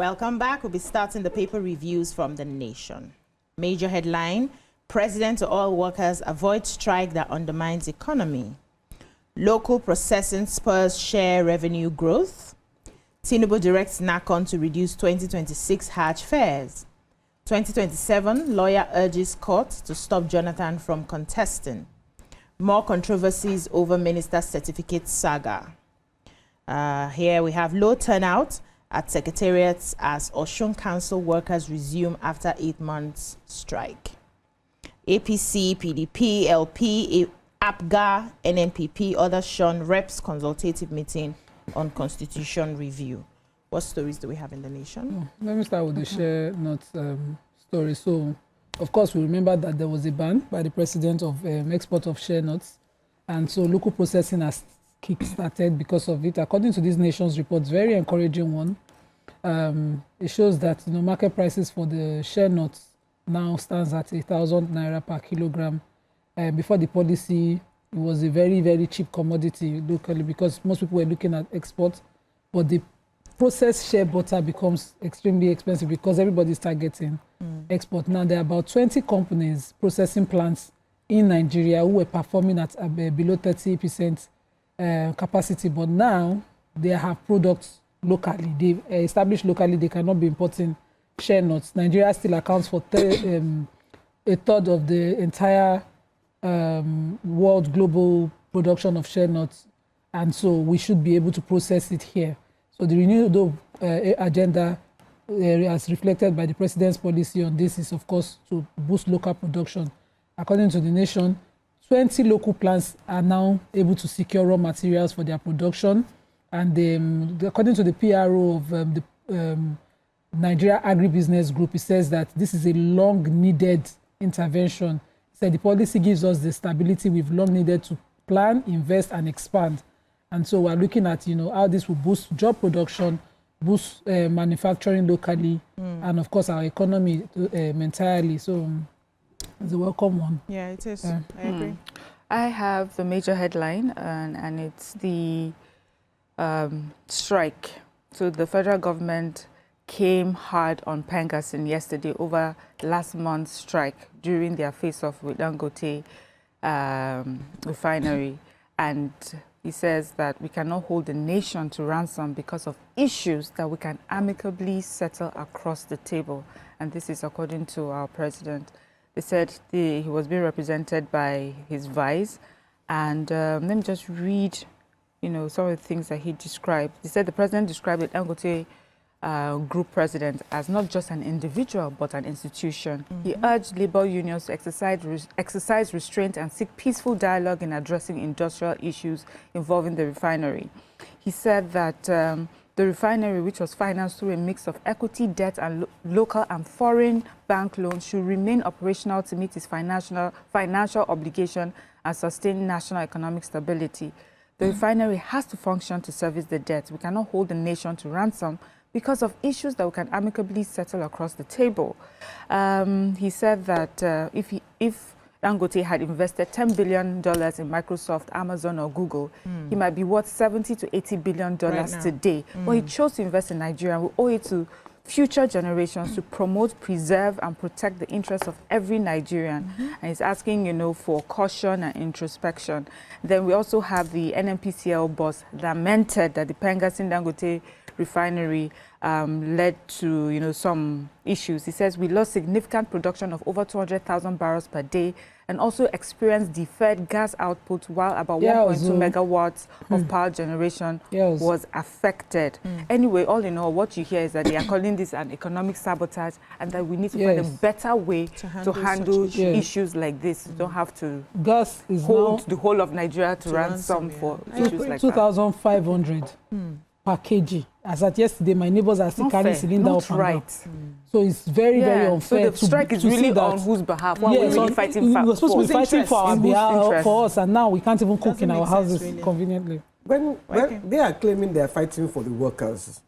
Welcome back. We'll be starting the paper reviews from The Nation. Major headline: President to all workers avoid strike that undermines economy. Local processing spurs share revenue growth. Tinubu directs NACON to reduce 2026 Hajj fares. 2027, lawyer urges court to stop Jonathan from contesting. More controversies over minister certificate saga. Here we have low turnout at secretariats as Osun Council workers resume after 8 months strike. APC, PDP, LP, APGA, NNPP, others shun reps consultative meeting on constitution review. What stories do we have in The Nation? Let me start with the share notes story. So, of course, we remember that there was a ban by the president of export of share notes, and so local processing has kick-started because of it. According to this Nation's report, very encouraging one. It shows that market prices for the share notes now stands at 1,000 naira per kilogram. Before the policy, it was a very, very cheap commodity locally because most people were looking at export, but the processed shea butter becomes extremely expensive because everybody's targeting export. Now, there are about 20 companies, processing plants in Nigeria who were performing at below 30% capacity, but now they have products locally. They've established locally, they cannot be importing shea nuts. Nigeria still accounts for a third of the entire world global production of shea nuts, and so we should be able to process it here. So the renewed agenda, as reflected by the president's policy on this, is of course to boost local production. According to The Nation, 20 local plants are now able to secure raw materials for their production, and according to the PRO of the Nigeria Agribusiness Group, it says that this is a long-needed intervention. It said the policy gives us the stability we've long needed to plan, invest, and expand. And so we're looking at, how this will boost job production, boost manufacturing locally, and of course our economy entirely. So it's a welcome one. Yeah, it is. I agree. I have the major headline, and it's the strike. So the federal government came hard on Pengassin yesterday over last month's strike during their face-off with Dangote refinery, and he says that we cannot hold the nation to ransom because of issues that we can amicably settle across the table. And this is according to our president. They said he was being represented by his vice. And let me just read, some of the things that he described. He said the president described the Dangote group president as not just an individual, but an institution. He urged labor unions to exercise restraint and seek peaceful dialogue in addressing industrial issues involving the refinery. He said that the refinery, which was financed through a mix of equity, debt, and local and foreign bank loans, should remain operational to meet its financial obligation and sustain national economic stability. The refinery has to function to service the debt. We cannot hold the nation to ransom because of issues that we can amicably settle across the table. He said that if Dangote had invested $10 billion in Microsoft, Amazon, or Google, he might be worth $70 to $80 billion today. But he chose to invest in Nigeria, and we owe it to future generations to promote, preserve, and protect the interests of every Nigerian. And he's asking, for caution and introspection. Then we also have the NNPCL boss lamented that the Pengassin Dangote refinery led to some issues. He says we lost significant production of over 200,000 barrels per day and also experienced deferred gas output while about 1.2 megawatts of power generation was affected. Anyway, all in all, what you hear is that they are calling this an economic sabotage and that we need to find a better way to handle issues like this. You don't have to hold the whole of Nigeria to ransom for issues like 2,500 per kg. As at yesterday, my neighbors are still carrying cylinder up and down. So it's very, very unfair. So the strike is really on whose behalf? What we're really fighting for? We're supposed to be fighting for our behalf, for us, and now we can't even cook in our houses conveniently. When they are claiming they are fighting for the workers,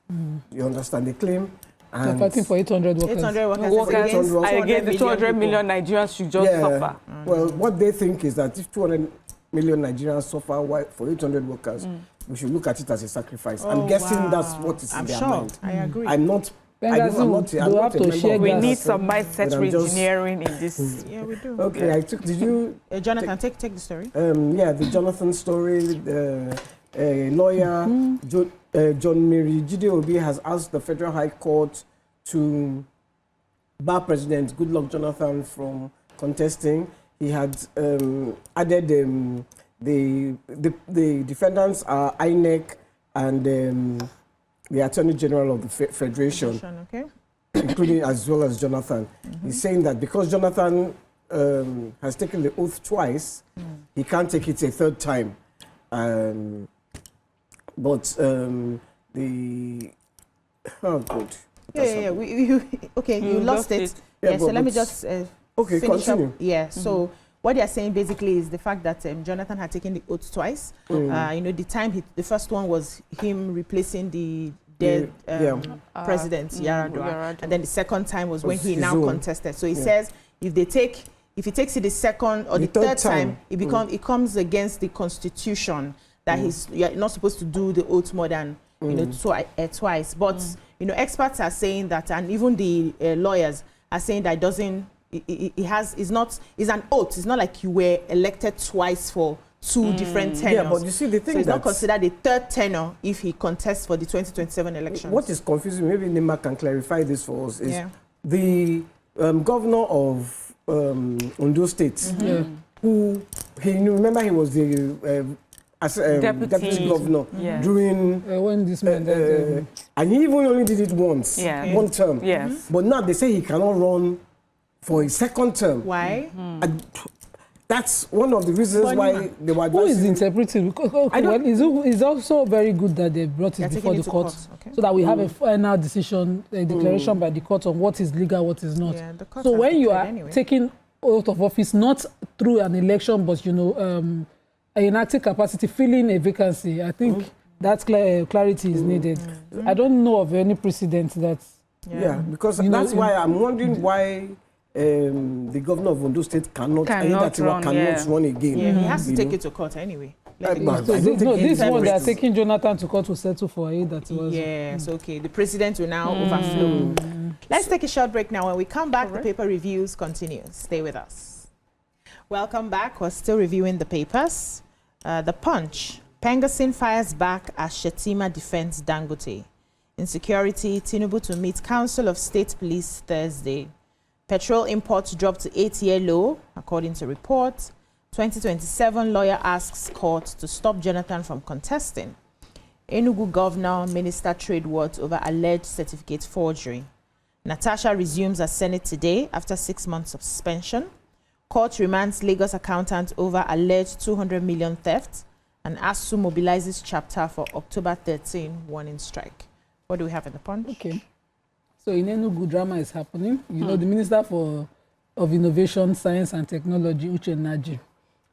you understand? They claim they're fighting for 800 workers. 800 workers. And again, the 200 million Nigerians should just suffer. Well, what they think is that if 200 million Nigerians suffer for 800 workers, we should look at it as a sacrifice. I'm guessing that's what is in their mind. I agree. I'm not They'll have to share We gas. need some mindset re-engineering in this. Yeah, we do. Okay, Yeah. did you... Jonathan, take the story. Yeah, the Jonathan story, lawyer John Mary Gideobi has asked the Federal High Court to bar President Goodluck Jonathan from contesting. He had added the defendants are INEC and the Attorney General of the Federation, Okay. including as well as Jonathan. He's saying that because Jonathan has taken the oath twice, he can't take it a third time. Okay, you lost it. Yeah, So let me just okay, finish continue. up. Yeah, so what they are saying basically is the fact that Jonathan had taken the oath twice. The time the first one was him replacing the dead president Yar'Adua, and then the second time was when he now contested. So he says if he takes it the second or the third time, it comes against the constitution that you're not supposed to do the oath more than twice. But experts are saying that, and even the lawyers are saying that it's an oath. It's not like you were elected twice for two different tenures. Yeah, but you see the thing, so it's not considered a third tenure if he contests for the 2027 elections. What is confusing, maybe Nima can clarify this for us, is the governor of Ondo State, who remember he was the deputy governor during when this man and he even only did it once, one term. Yes. But now they say he cannot run for a second term. Why? And that's one of the reasons why they were. Who is interpreting? Because it's also very good that they brought it before the court, so that we have a final decision, a declaration by the court on what is legal, what is not. Yeah, the court so when you are taking oath of office, not through an election, but in active capacity, filling a vacancy, I think that clarity is needed. I don't know of any precedent that. Yeah, because that's why I'm wondering why the governor of Ondo State cannot run again. Yeah, he has to take it to court anyway. This one they are taking Jonathan to court to settle for it. That was. Yes, okay. The president will now overflow. Let's take a short break now. When we come back, the paper reviews continues. Stay with us. Welcome back. We're still reviewing the papers. The Punch. Pengasin fires back as Shetima defends Dangote. Insecurity, Tinubu to meet Council of State Police Thursday. Petrol imports dropped to 8-year low, according to report. 2027 lawyer asks court to stop Jonathan from contesting. Enugu governor, minister trade wars over alleged certificate forgery. Natasha resumes as Senate today after 6 months of suspension. Court remands Lagos accountant over alleged 200 million theft. And ASU mobilizes chapter for October 13 warning strike. What do we have in the Punch? Okay. So in Enugu, drama is happening. The Minister of Innovation, Science and Technology, Uche Naji,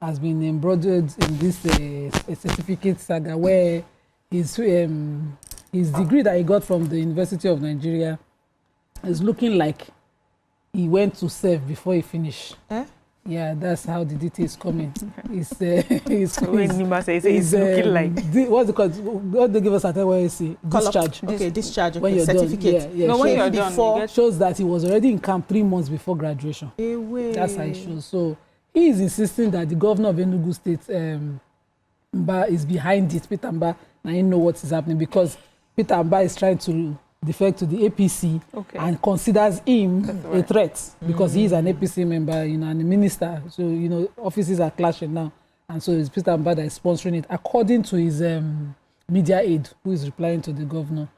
has been embroidered in this certificate saga where his degree that he got from the University of Nigeria is looking like he went to serve before he finished. Yeah, that's how the details coming. It's when Nima says it's looking like what's it called? What they give us at NYSC? Discharge. Okay, discharge. Okay, when you're certificate. Done. Yeah. No, when you're done, shows that he was already in camp 3 months before graduation. That's how it shows. So he is insisting that the governor of Enugu State, Mba, is behind it. Peter Mba, and he know what is happening because Peter Mba is trying to defect to the APC and considers him a threat because he is an APC member, and a minister. So, offices are clashing now. And so it's Peter Mba that is sponsoring it, according to his media aide, who is replying to the governor.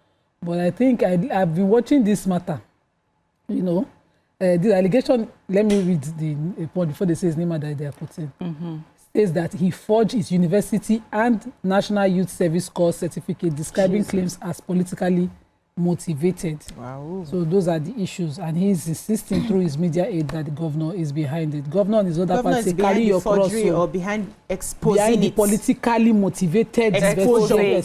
But I think I've been watching this matter. The allegation, let me read the point before they say his name that they are putting. Says that he forged his university and National Youth Service Corps certificate, describing claims as politically motivated. Wow. So those are the issues, and he's insisting through his media aide that the governor is behind it. Governor and his other party carry your cross or behind exposing the politically motivated exposure.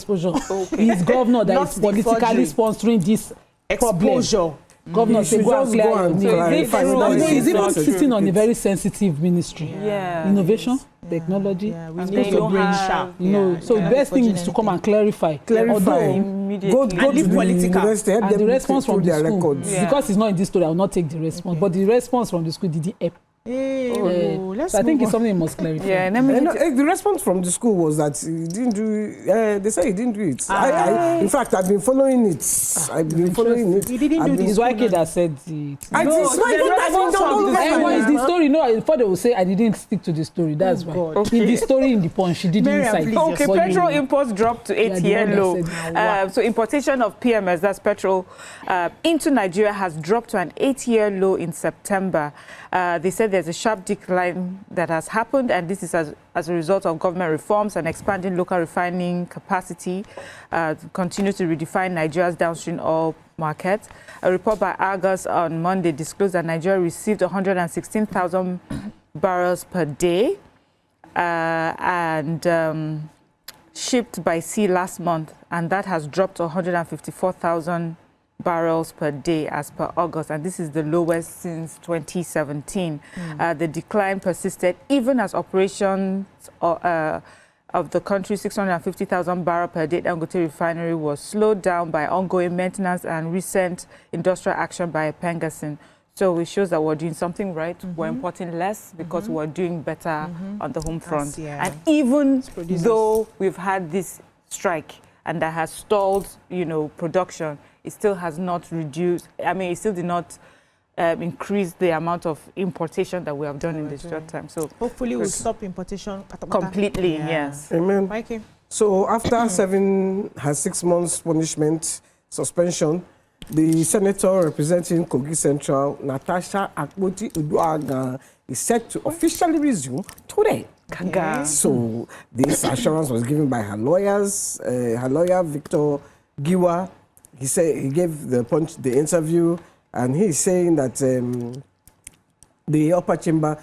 He's governor that is politically sponsoring this exposure. Governor say go and clear. He's even sitting on a very sensitive ministry. Yeah. Innovation. technology. Yeah, we and need go to to brain have- sharp. you know, so the best thing is to come and clarify. Although, immediately. Go to leave the political. university, help and them the response through from the their school, records. Yeah. because it's not in this story, I will not take the response. Okay. But the response from the school didn't help. Hey, let's So I think move it's something you must clarify. Yeah, let me And, hit the response from the school was that he didn't do. They say he didn't do it. In fact, I've been following it. I've been following it. He didn't I've do been- It's YK that said it. It's No, not the even that response you don't from know the that. school- What is the story? No, before they will say I didn't stick to the story. That's why. God. In the story in the punch, she didn't Miriam, cite. please, Okay, But petrol you- imports dropped to Yeah, the 8-year one that low. said So importation of PMS, that's petrol, into Nigeria has dropped to an 8-year low in September. They said there's a sharp decline that has happened, and this is as a result of government reforms and expanding local refining capacity, continue to redefine Nigeria's downstream oil market. A report by Argus on Monday disclosed that Nigeria received 116,000 barrels per day and shipped by sea last month, and that has dropped to 154,000 barrels per day as per August, and this is the lowest since 2017. The decline persisted even as operations of the country's 650,000 barrel per day Dangote refinery was slowed down by ongoing maintenance and recent industrial action by Pengasin. So it shows that we're doing something right. We're importing less because we're doing better on the home front. yeah. And even Producers. though we've had this strike and that has stalled, production, it still has not reduced. I mean, it still did not increase the amount of importation that we have done in this short time. So Hopefully we'll stop importation completely, Yeah. yes. Amen. Okay. So after serving her 6 months punishment suspension, the senator representing Kogi Central, Natasha Akpoti Uduaga, is set to officially resume today. Okay. So this assurance was given by her lawyers. Her lawyer, Victor Giwa, he said he gave the interview, and he's saying that the upper chamber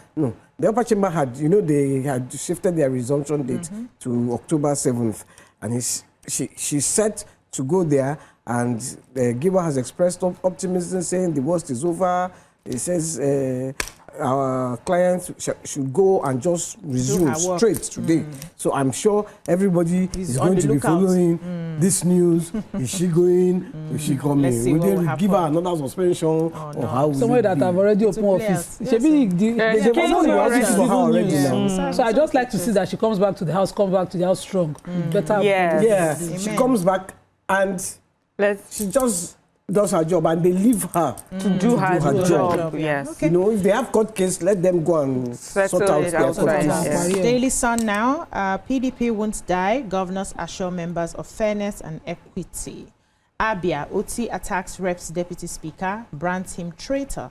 had, they had shifted their resumption date to October 7th, and she's set to go there. And Giwa has expressed optimism, saying the worst is over. He says our clients should go and just resume her work. straight today. So I'm sure everybody is on going the to be lookout. following this news. Is she going? Is she coming? Let's see Will what they will give her happen. another suspension? Or how will Somewhere it that be? have already opened play office. out. Shebi, Yeah, they she promote came the already. office is For her already even now. news. So I just like to see that she comes back to the house strong. Better. Yes. Yeah, she Amen. comes back and Let's she just does her job, and they leave her to do her her job. job. Yes. Okay. If they have court case, let them go and Settle sort out it their outside, court yes. cases. Yeah. Daily Sun now. PDP won't die. Governors assure members of fairness and equity. Abia, Oti attacks Reps Deputy Speaker, brands him traitor.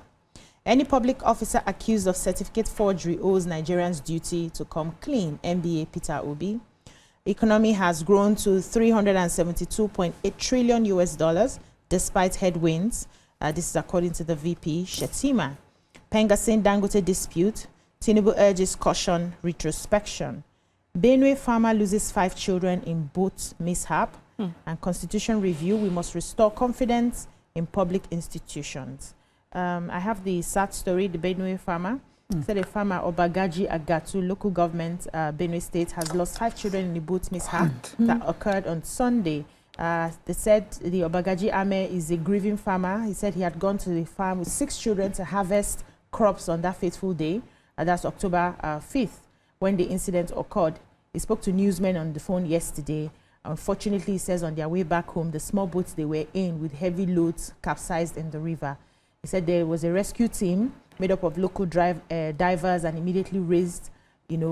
Any public officer accused of certificate forgery owes Nigerians duty to come clean. MBA Peter Obi. Economy has grown to $372.8 trillion US despite headwinds. This is according to the VP Shetima. Pengasin Dangote dispute. Tinubu urges caution retrospection. Benue farmer loses 5 children in boat mishap. And constitution review, we must restore confidence in public institutions. I have the sad story, the Benue farmer. Said a farmer, Obagaji Agatu, local government, Benue State, has lost 5 children in the boat mishap that occurred on Sunday. They said the Obagaji Ame is a grieving farmer. He said he had gone to the farm with 6 children to harvest crops on that fateful day. That's October 5th, when the incident occurred. He spoke to newsmen on the phone yesterday. Unfortunately, he says on their way back home, the small boats they were in with heavy loads capsized in the river. He said there was a rescue team made up of local divers and immediately raised,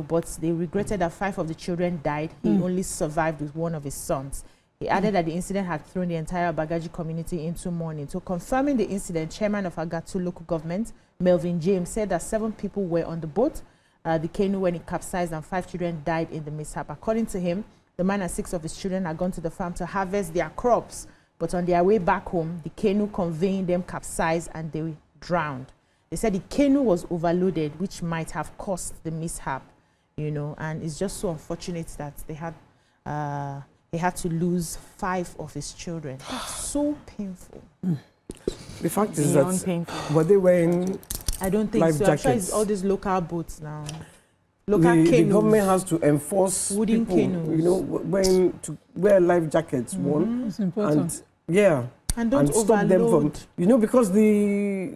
but they regretted that 5 of the children died. He only survived with 1 of his sons. He added that the incident had thrown the entire Bagaji community into mourning. So confirming the incident, chairman of Agatu local government, Melvin James, said that 7 people were on the boat, the canoe, when it capsized, and 5 children died in the mishap. According to him, the man and 6 of his children had gone to the farm to harvest their crops, but on their way back home, the canoe conveying them capsized and they drowned. They said the canoe was overloaded, which might have caused the mishap, and it's just so unfortunate that they had to lose 5 of his children. That's so painful. The fact is Beyond that, painful. but they were in I don't think life so. I'm sure jackets. it's all these local boats now. the government has to enforce wooden people, canoes. you know, when to wear life jackets. One, It's important. And don't stop them overload. from, you know, because the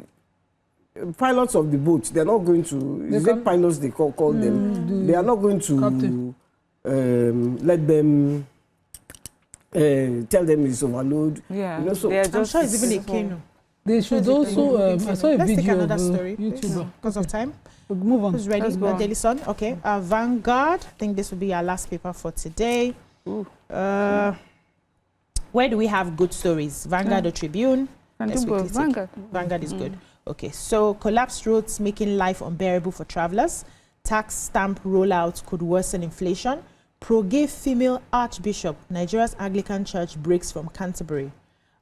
pilots of the boat, they're not going to. Is it pilots they call them? They are not going to let them. Tell them it's overload. Yeah, you know, so I'm sure it's even a canoe. They should also. I saw a Let's take video another of story, YouTuber. because of time. We'll move on. Who's ready? Let's go on. Daily Sun. Okay. Vanguard. I think this will be our last paper for today. Where do we have good stories? Vanguard or Tribune? And Let's do both. quickly take- Vanguard. Vanguard is good. Okay. So collapsed roads making life unbearable for travelers. Tax stamp rollout could worsen inflation. Pro-gay female archbishop. Nigeria's Anglican Church breaks from Canterbury.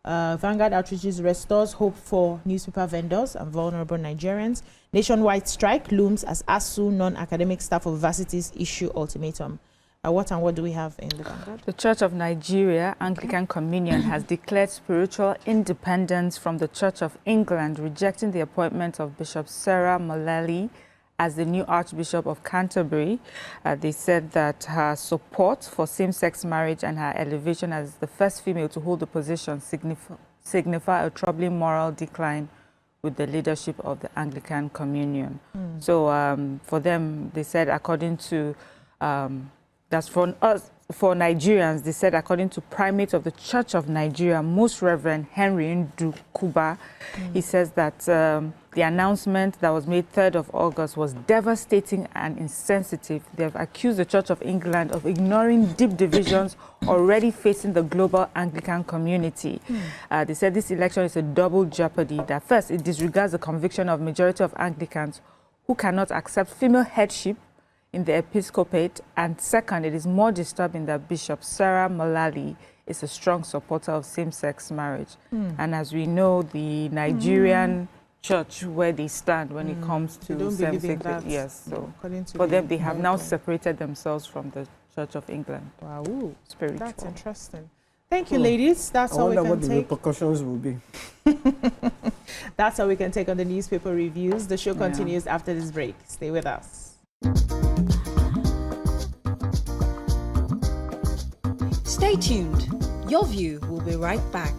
Vanguard outreaches restores hope for newspaper vendors and vulnerable Nigerians. Nationwide strike looms as ASU non-academic staff of universities issue ultimatum. What do we have in the Vanguard? The Church of Nigeria, Anglican Communion, has declared spiritual independence from the Church of England, rejecting the appointment of Bishop Sarah Mullally as the new Archbishop of Canterbury. They said that her support for same-sex marriage and her elevation as the first female to hold the position signify a troubling moral decline with the leadership of the Anglican Communion. So for them, they said, according to, that's for us, for Nigerians, they said, according to Primate of the Church of Nigeria, Most Reverend Henry Ndukuba, he says that the announcement that was made 3rd of August was devastating and insensitive. They have accused the Church of England of ignoring deep divisions already facing the global Anglican community. They said this election is a double jeopardy. That first, it disregards the conviction of majority of Anglicans who cannot accept female headship in the episcopate, and second, it is more disturbing that Bishop Sarah Mullally is a strong supporter of same-sex marriage. And as we know, the Nigerian church, where they stand when it comes to same-sex, yes. So for them, they have now separated themselves from the Church of England. Wow, Spiritual. that's interesting. Thank you, ladies. That's all we I wonder can what the take. repercussions will be. That's all we can take on the newspaper reviews. The show continues after this break. Stay with us. Stay tuned. Your View will be right back.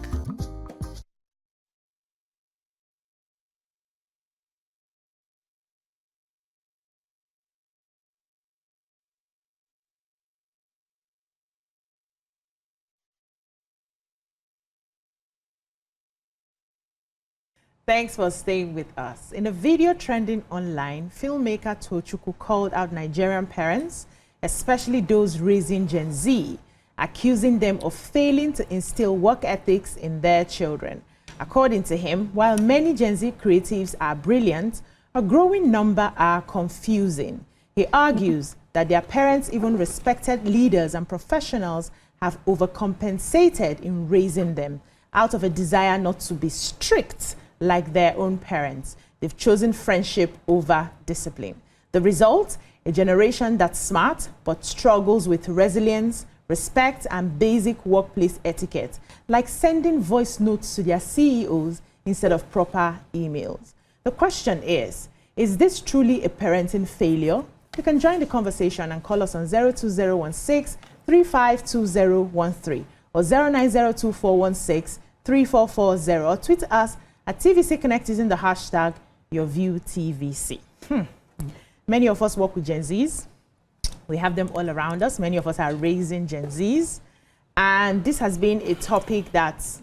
Thanks for staying with us. In a video trending online, filmmaker Tochukwu called out Nigerian parents, especially those raising Gen Z, accusing them of failing to instill work ethics in their children. According to him, while many Gen Z creatives are brilliant, a growing number are confusing. He argues that their parents, even respected leaders and professionals, have overcompensated in raising them out of a desire not to be strict like their own parents. They've chosen friendship over discipline. The result? A generation that's smart but struggles with resilience, respect, and basic workplace etiquette, like sending voice notes to their CEOs instead of proper emails. The question is this truly a parenting failure? You can join the conversation and call us on 02016 352013 or 090241634440, or tweet us at TVC Connect using the hashtag YourViewTVC. Many of us work with Gen Zs. We have them all around us. Many of us are raising Gen Zs. And this has been a topic that's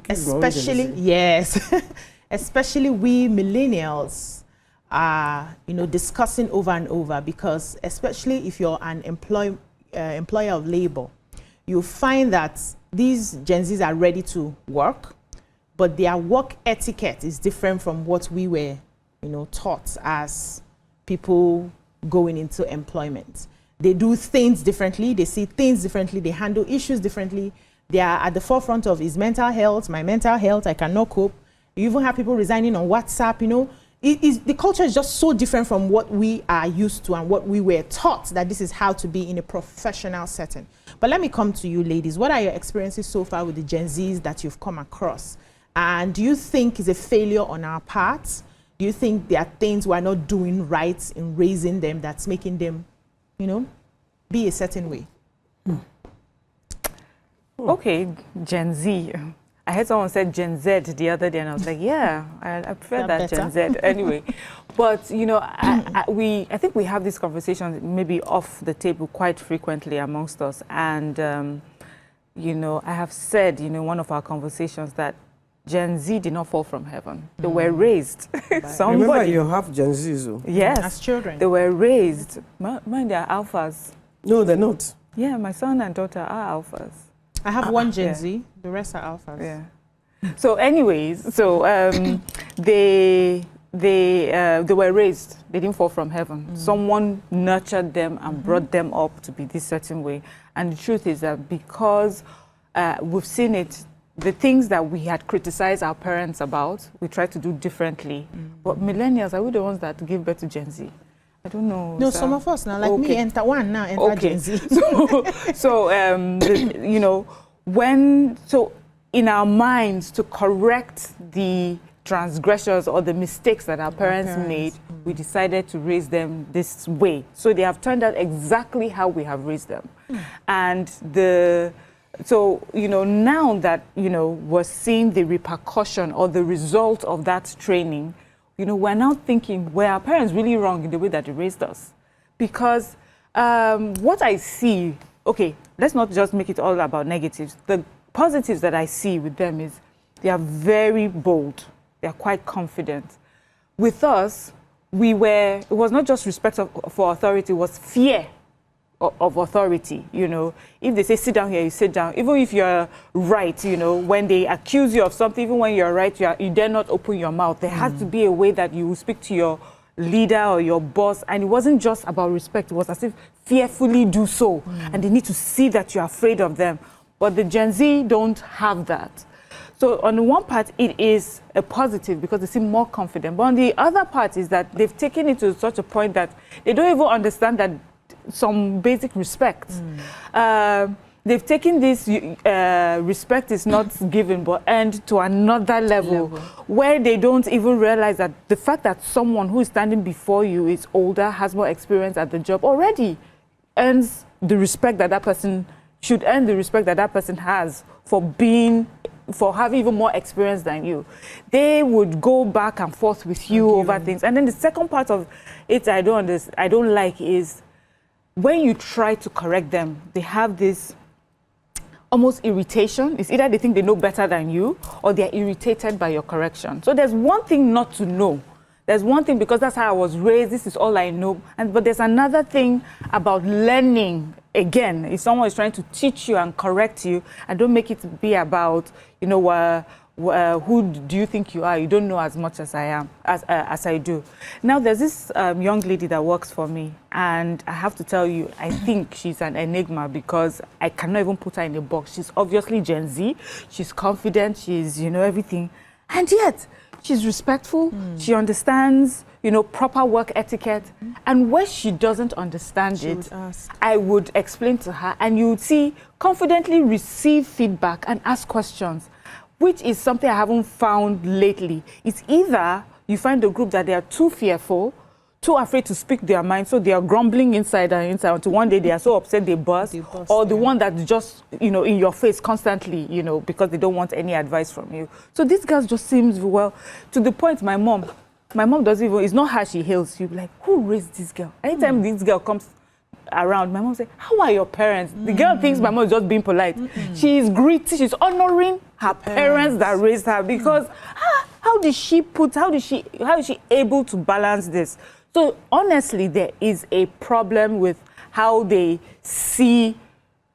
especially, yes, especially we millennials are, discussing over and over, because especially if you're an employer of labor, you find that these Gen Zs are ready to work, but their work etiquette is different from what we were, taught as people going into employment. They do things differently, they see things differently, they handle issues differently. They are at the forefront of his mental health, my mental health, I cannot cope. You even have people resigning on WhatsApp, the culture is just so different from what we are used to and what we were taught, that this is how to be in a professional setting. But let me come to you, ladies. What are your experiences so far with the Gen Zs that you've come across? And do you think it's a failure on our part? Do you think there are things we're not doing right in raising them that's making them be a certain way? Okay, Gen Z. I heard someone said Gen Z the other day, and I was like, yeah, I prefer that Gen Z anyway. But I think we have these conversations maybe off the table quite frequently amongst us, and I have said in one of our conversations that Gen Z did not fall from heaven. They were raised. Remember, you have Gen Z. Yes, as children. They were raised. Mind, they are alphas. No, they're not. Yeah, my son and daughter are alphas. I have one Gen Z. The rest are alphas. Yeah. So, anyways, they were raised. They didn't fall from heaven. Someone nurtured them and brought them up to be this certain way. And the truth is that because we've seen it, the things that we had criticized our parents about, we try to do differently. But millennials, are we the ones that give birth to Gen Z? I don't know. No, some of us now, like me, enter one now, enter Gen Z. So in our minds, to correct the transgressions or the mistakes that our parents made, we decided to raise them this way. So they have turned out exactly how we have raised them. And now that, we're seeing the repercussion or the result of that training, we're now thinking, were our parents really wrong in the way that they raised us? Because what I see, okay, let's not just make it all about negatives. The positives that I see with them is they are very bold. They are quite confident. With us, it was not just respect for authority, it was fear of authority. If they say sit down here, you sit down. Even if you're right, when they accuse you of something, even when you're right, you dare not open your mouth. There has to be a way that you will speak to your leader or your boss, and it wasn't just about respect. It was as if fearfully do so, and they need to see that you're afraid of them. But the Gen Z don't have that. So on the one part, it is a positive because they seem more confident. But on the other part is that they've taken it to such a point that they don't even understand that some basic respect. They've taken this respect is not given but earned to another level where they don't even realize that the fact that someone who is standing before you is older, has more experience at the job, already earns the respect that person should earn, the respect that person has for having even more experience than you. They would go back and forth with you over things. And then the second part of it I don't like is when you try to correct them, they have this almost irritation. It's either they think they know better than you or they're irritated by your correction. So there's one thing not to know. There's one thing because that's how I was raised, this is all I know. But there's another thing about learning. Again, if someone is trying to teach you and correct you, and don't make it be about, who do you think you are? You don't know as much as I am, as I do. Now, there's this young lady that works for me, and I have to tell you, I think she's an enigma because I cannot even put her in a box. She's obviously Gen Z. She's confident. She's, everything. And yet, she's respectful. She understands, proper work etiquette. And where she doesn't understand it, I would explain to her, and you would see confidently receive feedback and ask questions, which is something I haven't found lately. It's either you find a group that they are too fearful, too afraid to speak their mind, so they are grumbling inside and inside until one day they are so upset they burst, or the one that's just, in your face constantly, because they don't want any advice from you. So this girl just seems, to the point my mom doesn't even, it's not her she hails. You'll be like, who raised this girl? Anytime this girl comes around, my mom says, how are your parents? The girl thinks my mom is just being polite. She is greeting, she's honoring her parents that raised her, because how is she able to balance this? So honestly, there is a problem with how they see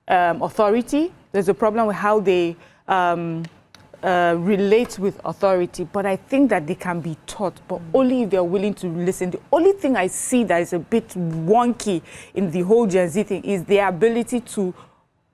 authority. There's a problem with how they relate with authority. But I think that they can be taught, but only if they're willing to listen. The only thing I see that is a bit wonky in the whole Gen Z thing is their ability to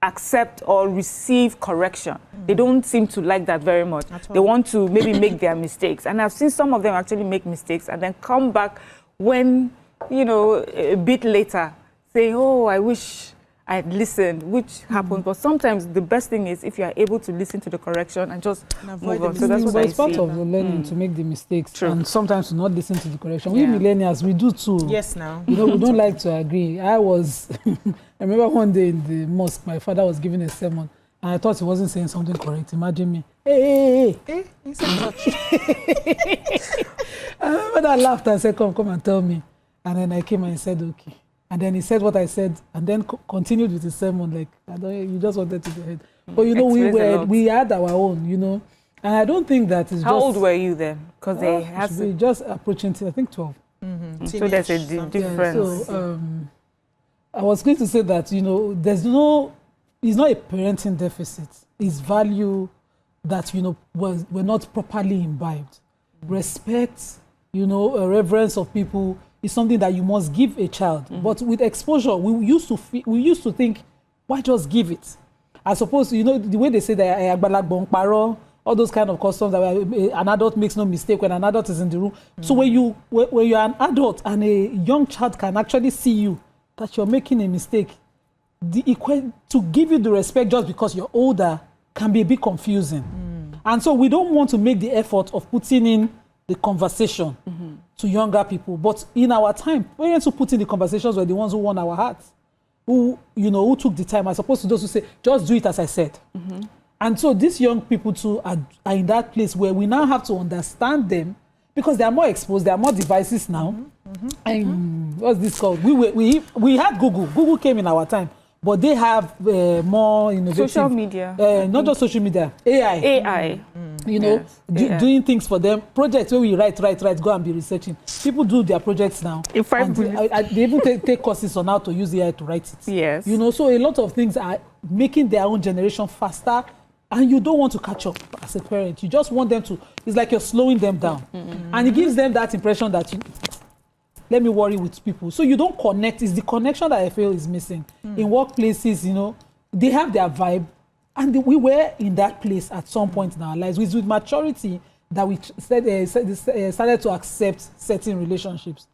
accept or receive correction. They don't seem to like that very much. They want to maybe make their mistakes. And I've seen some of them actually make mistakes and then come back when, a bit later, saying, oh, I wish I listened, which happened. But sometimes the best thing is if you are able to listen to the correction and just move on. So that's what I it's part see. of the learning to make the mistakes. True. And sometimes to not listen to the correction. Yeah. We millennials, we do too. Yes, now. You know, we don't like to agree. I remember one day in the mosque, my father was giving a sermon, and I thought he wasn't saying something correct. Imagine me. Hey. He said such. I remember that I laughed and said, come and tell me. And then I came and he said, okay. And then he said what I said, and then continued with his sermon, like, you just wanted to go ahead. But, you know, we had our own, you know. And I don't think that is How old were you then? Because they had to be just approaching, I think, 12. So there's a difference. Yeah, so I was going to say that, you know, it's not a parenting deficit. It's value that, you know, were not properly imbibed. Respect, you know, a reverence of people is something that you must give a child. But with exposure, we used to think, why just give it? I suppose, you know, the way they say that all those kind of customs that an adult makes no mistake when an adult is in the room. So when you're an adult and a young child can actually see you that you're making a mistake, to give you the respect just because you're older can be a bit confusing. And so we don't want to make the effort of putting in the conversation to younger people. But in our time, parents who put in the conversations were the ones who won our hearts, who took the time, as opposed to those who say, just do it as I said. And so these young people too are in that place where we now have to understand them because they are more exposed, there are more devices now. And what's this called? We had Google. Google came in our time. But they have more innovative... Social media. Not just social media, AI. You know, doing things for them. Projects where we write, go and be researching. People do their projects now. In 5 minutes. They even take courses on how to use AI to write it. Yes. You know, so a lot of things are making their own generation faster, and you don't want to catch up as a parent. You just want them to... It's like you're slowing them down. And it gives them that impression that let me worry with people. So you don't connect. It's the connection that I feel is missing. In workplaces, you know, they have their vibe. And we were in that place at some point in our lives. With maturity that we started to accept certain relationships.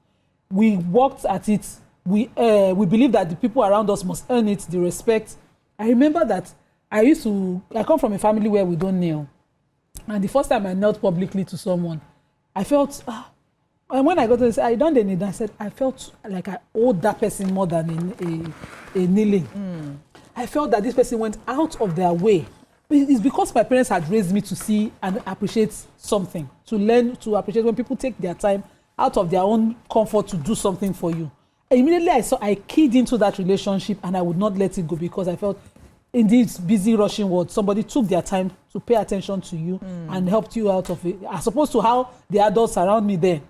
We worked at it. We believe that the people around us must earn it, the respect. I remember that I come from a family where we don't kneel. And the first time I knelt publicly to someone, I felt... And when I got to this, I don't need. I said I felt like I owed that person more than a kneeling. I felt that this person went out of their way. It's because my parents had raised me to see and appreciate something, to learn to appreciate when people take their time out of their own comfort to do something for you. Immediately I keyed into that relationship and I would not let it go because I felt in this busy rushing world, somebody took their time to pay attention to you and helped you out of it, as opposed to how the adults around me there.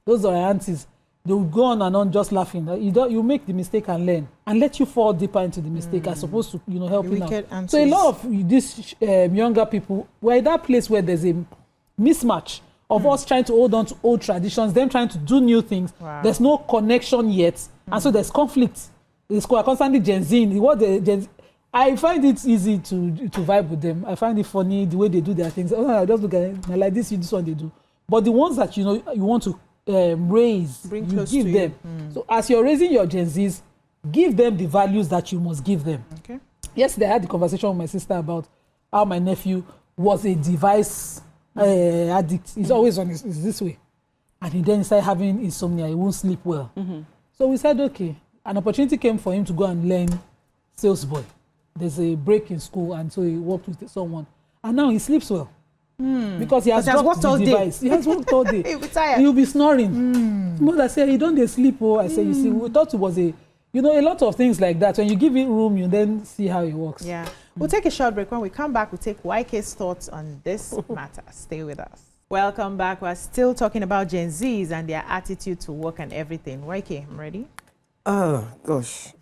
Those are aunties. They will go on and on just laughing. You make the mistake and learn, and let you fall deeper into the mistake as opposed to helping out. So a lot of these younger people were in that place where there's a mismatch of us trying to hold on to old traditions, them trying to do new things. Wow. There's no connection yet, and so there's conflict. It's constantly Gen Z. I find it easy to vibe with them. I find it funny the way they do their things. I just look at it like this one they do. But the ones that you want to raise, bring you close give to them. So as you're raising your Gen Zs, give them the values that you must give them. Okay. Yesterday I had the conversation with my sister about how my nephew was a device addict. He's always on it's this way. And he then started having insomnia. He won't sleep well. So we said, okay, an opportunity came for him to go and learn sales boy. There's a break in school, and so he worked with someone. And now he sleeps well. Because he has dropped the device. He has worked all day. He'll be tired. He'll be snoring. Mother said, he don't sleep. I said, you see, we thought it was a lot of things like that. When you give it room, you then see how it works. Yeah. We'll take a short break. When we come back, we'll take YK's thoughts on this matter. Stay with us. Welcome back. We're still talking about Gen Zs and their attitude to work and everything. YK, I'm ready? Gosh.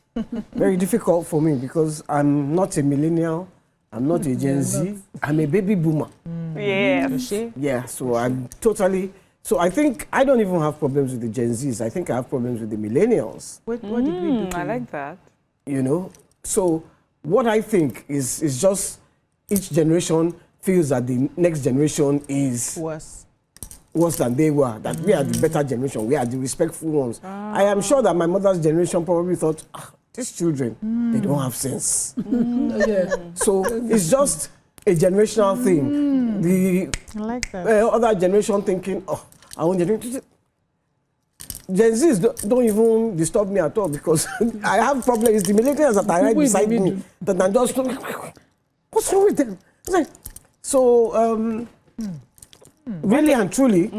Very difficult for me because I'm not a millennial. I'm not a Gen Z. I'm a baby boomer. Yeah, so I'm totally... So I think I don't even have problems with the Gen Zs. I think I have problems with the millennials. What did we do? I like that. So what I think is just each generation feels that the next generation is worse than they were, that we are the better generation, we are the respectful ones. I am sure that my mother's generation probably thought, these children, they don't have sense. Yeah. So it's just a generational thing. The I like that. other generation thinking, oh, I want generation. Gen Zs don't even disturb me at all because I have problems. The millennials that are right beside me that I'm just, what's wrong with them? It's like, so, really and truly,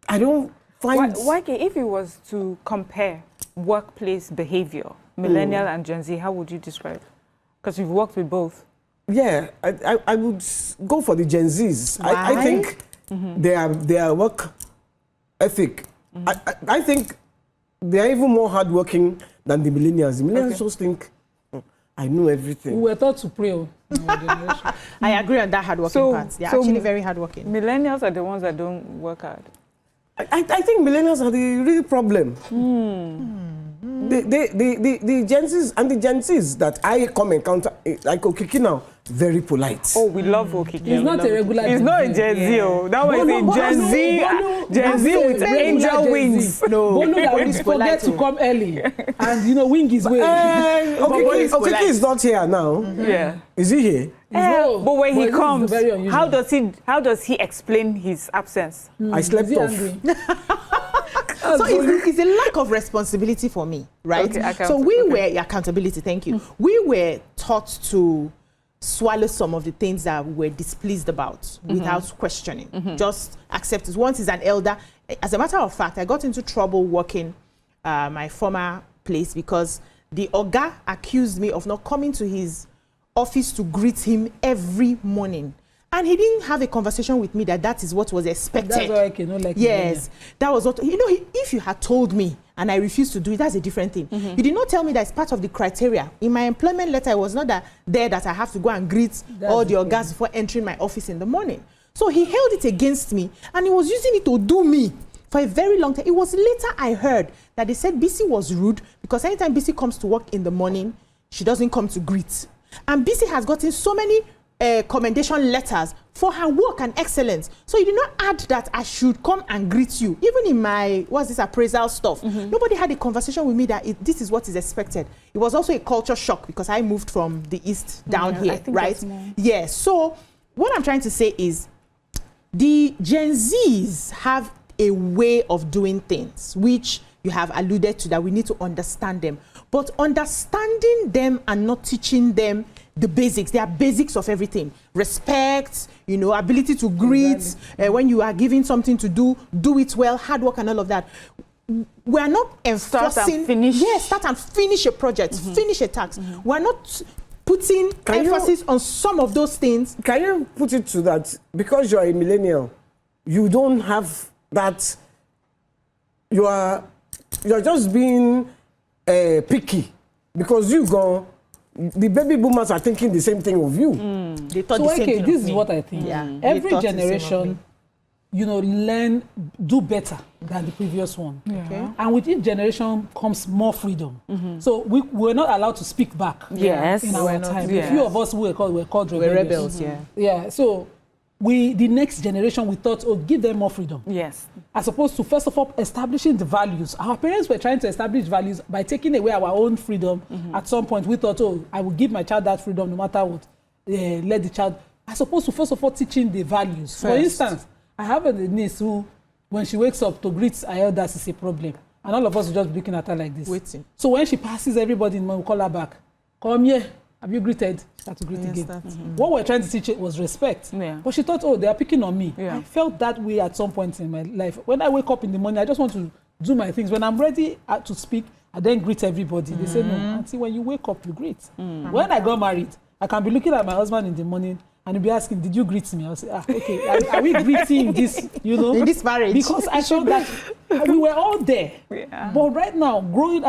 I don't find... YK, if you was to compare workplace behavior, millennial and Gen Z, how would you describe? Because you've worked with both. Yeah, I would go for the Gen Zs. I think their work ethic. I think they are even more hardworking than the millennials. The millennials just think, I know everything. We were taught to pray in our generation. I agree on that hardworking part. They're actually very hardworking. Millennials are the ones that don't work hard. I think millennials are the real problem. The Gen Zs and the Gen Zs that I come encounter, like Okiki now, very polite. Oh, we love Okiki. He's not a regular. He's not a Gen Z. Oh. That was a Gen Z. Gen Z with angel wings. No, Bolu that we forget to come early, and wing his way. Okiki is not here now. Yeah. Is he here? But when he comes, how does he explain his absence? I slept off. So it's a lack of responsibility for me, right? Okay, so we were accountability. Thank you. We were taught to swallow some of the things that we were displeased about without questioning. Just accept it. Once he's an elder, as a matter of fact, I got into trouble working my former place because the Oga accused me of not coming to his office to greet him every morning. And he didn't have a conversation with me that is what was expected. That's why I cannot like yes, that was what, if you had told me and I refused to do it, that's a different thing. You did not tell me that it's part of the criteria. In my employment letter, it was not there that I have to go and greet all the Ogas before entering my office in the morning. So he held it against me and he was using it to do me for a very long time. It was later I heard that they said BC was rude because anytime BC comes to work in the morning, she doesn't come to greet. And BC has gotten so many commendation letters for her work and excellence. So you did not add that I should come and greet you. Even in my, appraisal stuff, nobody had a conversation with me that this is what is expected. It was also a culture shock because I moved from the East down here, right? Yeah, so what I'm trying to say is the Gen Zs have a way of doing things, which you have alluded to, that we need to understand them. But understanding them and not teaching them the basics. They are basics of everything. Respect, ability to greet, when you are given something to do it well, hard work and all of that. We are not enforcing... Start and finish. Yes, start and finish a project, finish a task. We are not putting emphasis on some of those things. Can you put it to that? Because you are a millennial, you don't have that... You're just being picky. Because the baby boomers are thinking the same thing of you. They thought the same thing this of is me. what I think. Yeah. Every generation, do better than the previous one. Okay. And with each generation comes more freedom. So we were not allowed to speak back. Yes. In our time. A few of us were called rebels. Yeah. So the next generation, we thought, give them more freedom. Yes. As opposed to, first of all, establishing the values. Our parents were trying to establish values by taking away our own freedom. At some point, we thought, I will give my child that freedom no matter what. Let the child... As opposed to, first of all, teaching the values. For instance, I have a niece who, when she wakes up to greet her elders, is a problem. And all of us will just be looking at her like this. Waiting. So when she passes everybody, we call her back. Come here. Have you greeted? Start to greet again. What we're trying to teach it was respect. Yeah. But she thought, they are picking on me. Yeah. I felt that way at some point in my life. When I wake up in the morning, I just want to do my things. When I'm ready to speak, I then greet everybody. They say, no, auntie, when you wake up, you greet. When I got married, I can be looking at my husband in the morning and he'll be asking, did you greet me? I'll say, okay, are we greeting this, in this marriage? Because I felt that we were all there. Yeah. But right now, growing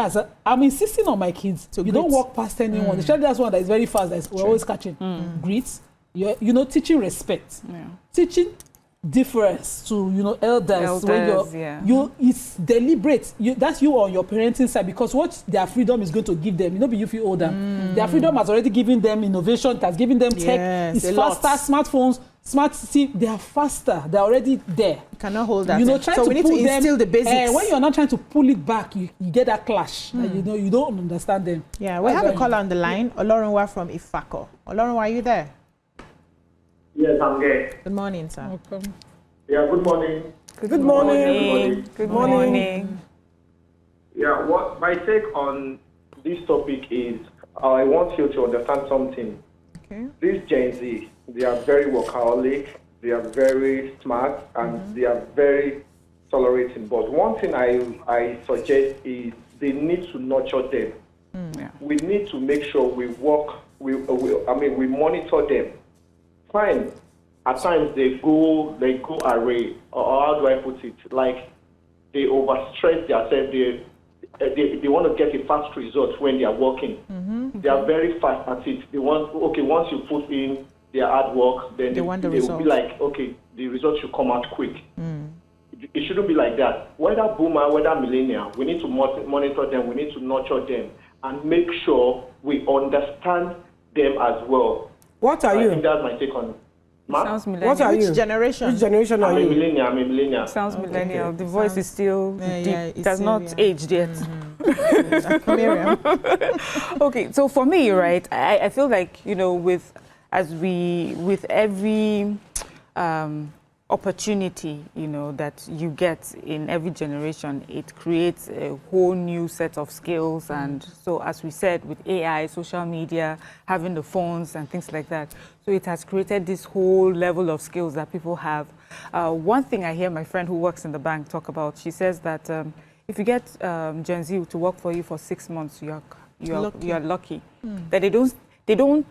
I'm insisting on my kids, you don't walk past anyone. Especially that's one that is very fast, that we're always catching. Greets, teaching respect. Yeah. Teaching difference to, elders when it's deliberate. That's you on your parenting side, because what their freedom is going to give them, be you feel older. Their freedom has already given them innovation, it has given them tech, it's faster, smartphones. smart city, they are faster. They're already there. You cannot hold that. You know, trying so to we need pull to instill them, the basics. when you're not trying to pull it back, you get that clash. And, you know, you don't understand them. Yeah, we have a caller on the line. Olorunwa from Ifako. Olorunwa, are you there? Yes, I'm there. Good morning, sir. Welcome. Yeah, good morning. Good morning. Good morning. Yeah, what my take on this topic is, I want you to understand something. Okay. This Gen Z, they are very workaholic, they are very smart, and they are very tolerating. But one thing I suggest is they need to nurture them. Yeah. We need to make sure we work, we monitor them. Fine. At times they go array, or how do I put it? Like they overstress themselves. They want to get a fast result when they are working. They are very fast at it. They want, okay, once you put in their hard work, then they will be like, okay, the result should come out quick. It shouldn't be like that. Whether boomer, whether millennial, we need to monitor them, we need to nurture them, and make sure we understand them as well. What are I you? think that's my take on it. Sounds millennial. What are you? Which generation? Which generation are I'm a you? millennial. Sounds millennial. Okay. The voice is still deep. it's It has still, not aged yet. Miriam. Okay, so for me, right, I feel like, you know, with every opportunity, you know, that you get in every generation, it creates a whole new set of skills. And so, as we said, with AI, social media, having the phones and things like that, so it has created this whole level of skills that people have. One thing I hear my friend who works in the bank talk about, she says that if you get Gen Z to work for you for 6 months, you are lucky. That they don't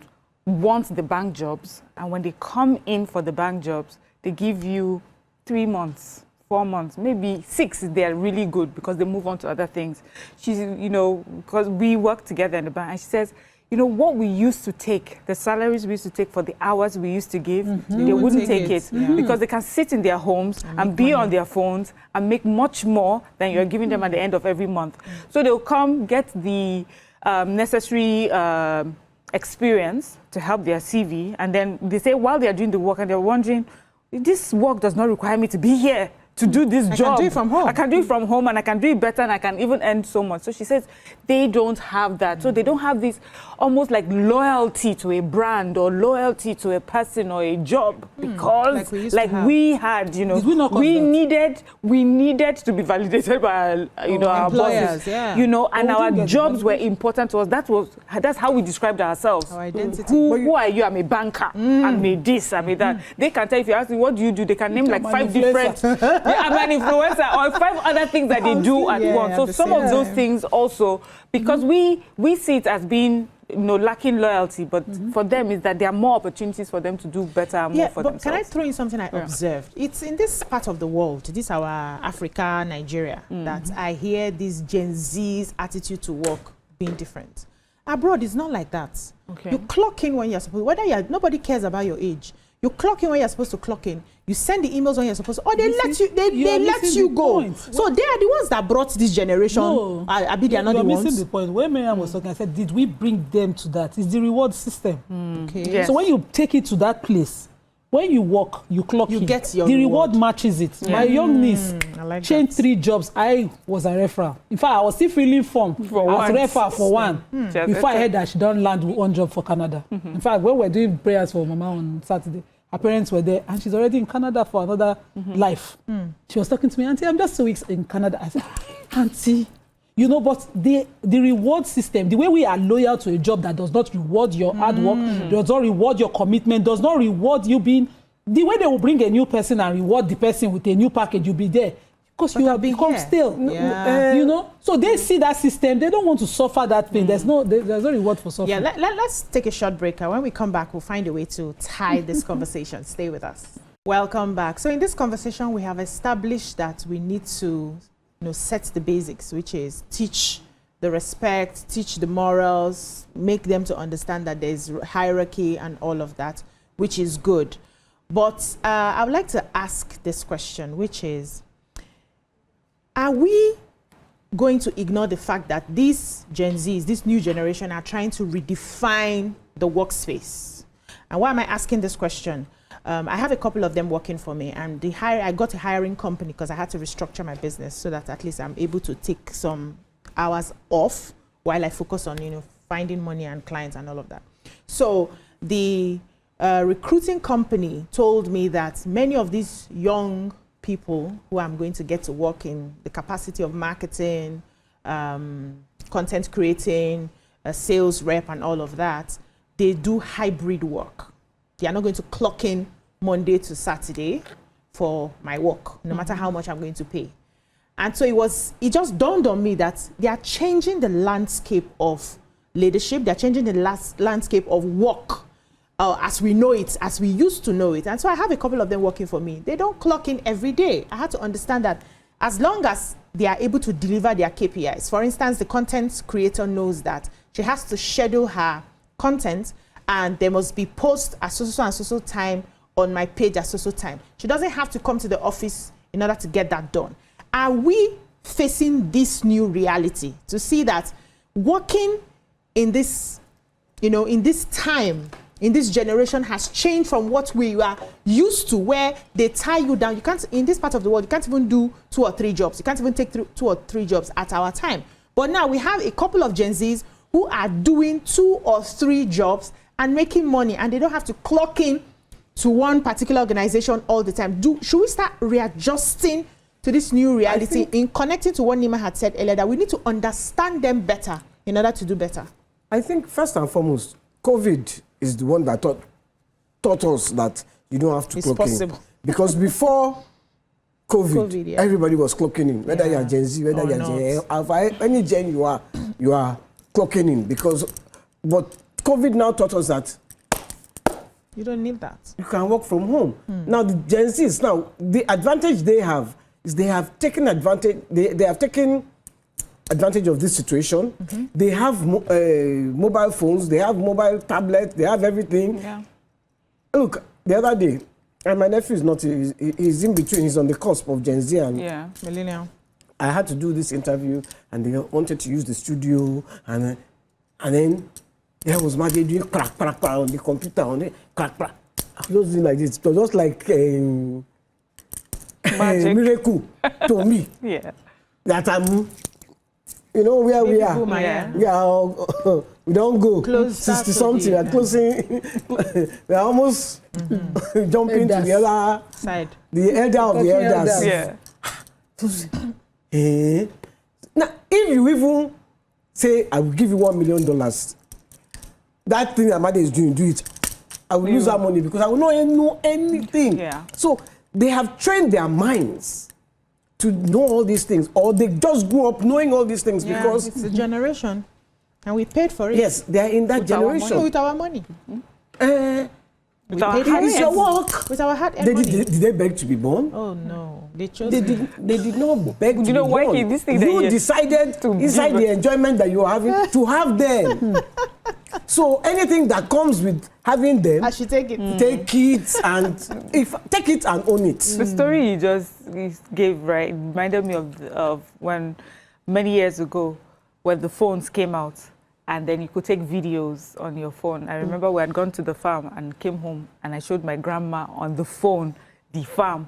want the bank jobs, and when they come in for the bank jobs, they give you 3 months, 4 months, maybe 6 if they're really good, because they move on to other things. She's, you know, because we work together in the bank, and she says, you know, what we used to take, the salaries we used to take for the hours we used to give, they wouldn't take it. Because they can sit in their homes and be on their phones and make much more than you're giving them at the end of every month. So they'll come, get the necessary experience to help their CV, and then they say while they're doing the work, and they're wondering, this work does not require me to be here to do this job. I can do it from home. I can do it from home, and I can do it better, and I can even earn so much. So she says they don't have that. So they don't have this almost like loyalty to a brand or loyalty to a person or a job, because we had, you know, we needed to be validated by our bosses, you know, and our jobs were important to us. That's how we described ourselves. Our identity. Who are you? I'm a banker. I'm a this, I'm a that. They can tell, if you ask me, what do you do? They can name like 5 different. I'm an influencer, or 5 other things that they do at once. So some of those things also, because we see it as being, you know, lacking loyalty, but for them is that there are more opportunities for them to do better and more for themselves. Can I throw in something I observed? It's in this part of the world, this our Africa, Nigeria, that I hear this Gen Z's attitude to work being different. Abroad, it's not like that. Okay. You clock in when you're supposed. Nobody cares about your age. You clock in when you're supposed to clock in. You send the emails when you're supposed to, or they let you go. So they are the ones that brought this generation. No, they are not the ones. Missing the point. When Miriam was talking, I said, did we bring them to that? It's the reward system. Okay. Yes. So when you take it to that place, when you work, you clock in. You get your the reward matches it. My young niece changed 3 jobs. I was a referral. In fact, I was still filling form as referral for one. Before I heard that she don't land 1 job for Canada. In fact, when we were doing prayers for Mama on Saturday, her parents were there, and she's already in Canada for another life. She was talking to me, Auntie, I'm just 2 weeks in Canada. I said, Auntie, you know, but the reward system, the way we are loyal to a job that does not reward your hard work, does not reward your commitment, does not reward you being, the way they will bring a new person and reward the person with a new package, you'll be there. Because you have become stale, you know. So they see that system. They don't want to suffer that pain. There's no reward for suffering. Yeah, let's take a short break. When we come back, we'll find a way to tie this conversation. Stay with us. Welcome back. So in this conversation, we have established that we need to, set the basics, which is teach the respect, teach the morals, make them to understand that there's hierarchy and all of that, which is good. But I would like to ask this question, which is, are we going to ignore the fact that these Gen Zs, this new generation, are trying to redefine the workspace? And why am I asking this question? I have a couple of them working for me, and I got a hiring company because I had to restructure my business so that at least I'm able to take some hours off while I focus on, finding money and clients and all of that. So the recruiting company told me that many of these young people who I'm going to get to work in the capacity of marketing, content creating, sales rep and all of that, they do hybrid work. They are not going to clock in Monday to Saturday for my work, no matter how much I'm going to pay. And so it just dawned on me that they are changing the landscape of leadership. They're changing the landscape of work as we know it, as we used to know it. And so I have a couple of them working for me. They don't clock in every day. I had to understand that as long as they are able to deliver their KPIs, for instance, the content creator knows that she has to schedule her content and there must be post at so and so time on my page at so time. She doesn't have to come to the office in order to get that done. Are we facing this new reality to see that working in this, in this time, in this generation has changed from what we were used to, where they tie you down? You can't, in this part of the world, you can't even do 2 or 3 jobs. You can't even take 2 or 3 jobs at our time. But now we have a couple of Gen Zs who are doing 2 or 3 jobs and making money, and they don't have to clock in to one particular organization all the time. Should we start readjusting to this new reality in connecting to what Nima had said earlier, that we need to understand them better in order to do better? I think first and foremost, COVID is the one that taught us that you don't have to clock in. Because before COVID, everybody was clocking in, whether you're Gen Z, whether you're Gen Z, any Gen you are clocking in. But COVID now taught us that you don't need that. You can work from home. Now the Gen Zs, now the advantage they have is they have taken advantage. They have taken advantage of this situation. They have mobile phones. They have mobile tablets. They have everything. Yeah. Look, the other day, and my nephew is not. He's in between. He's on the cusp of Gen Z and millennial. I had to do this interview, and they wanted to use the studio, and then there was Maggie doing crack on the computer, on the crack. I was doing like this. It was just like a miracle to me. Yeah. That I'm, where we are. We don't go. Close 60 something. We are closing. We are almost jumping to the other side. The elder of the elders. Yeah. Now, if you even say, I will give you $1 million, that thing Amade is doing, do it. I will lose that money because I will not know anything. Yeah. So they have trained their minds to know all these things, or they just grew up knowing all these things because it's a generation, and we paid for it. Yes, they are in that generation. With our money. With our How is your work? With our hard-earned money. Did they beg to be born? Oh no, they chose. They did not beg to be born. Why this thing you decided to inside the enjoyment that you are having to have them. So anything that comes with having them, I should take it. Take it and take it and own it. The story you just gave reminded me of when many years ago when the phones came out and then you could take videos on your phone. I remember we had gone to the farm and came home and I showed my grandma on the phone the farm.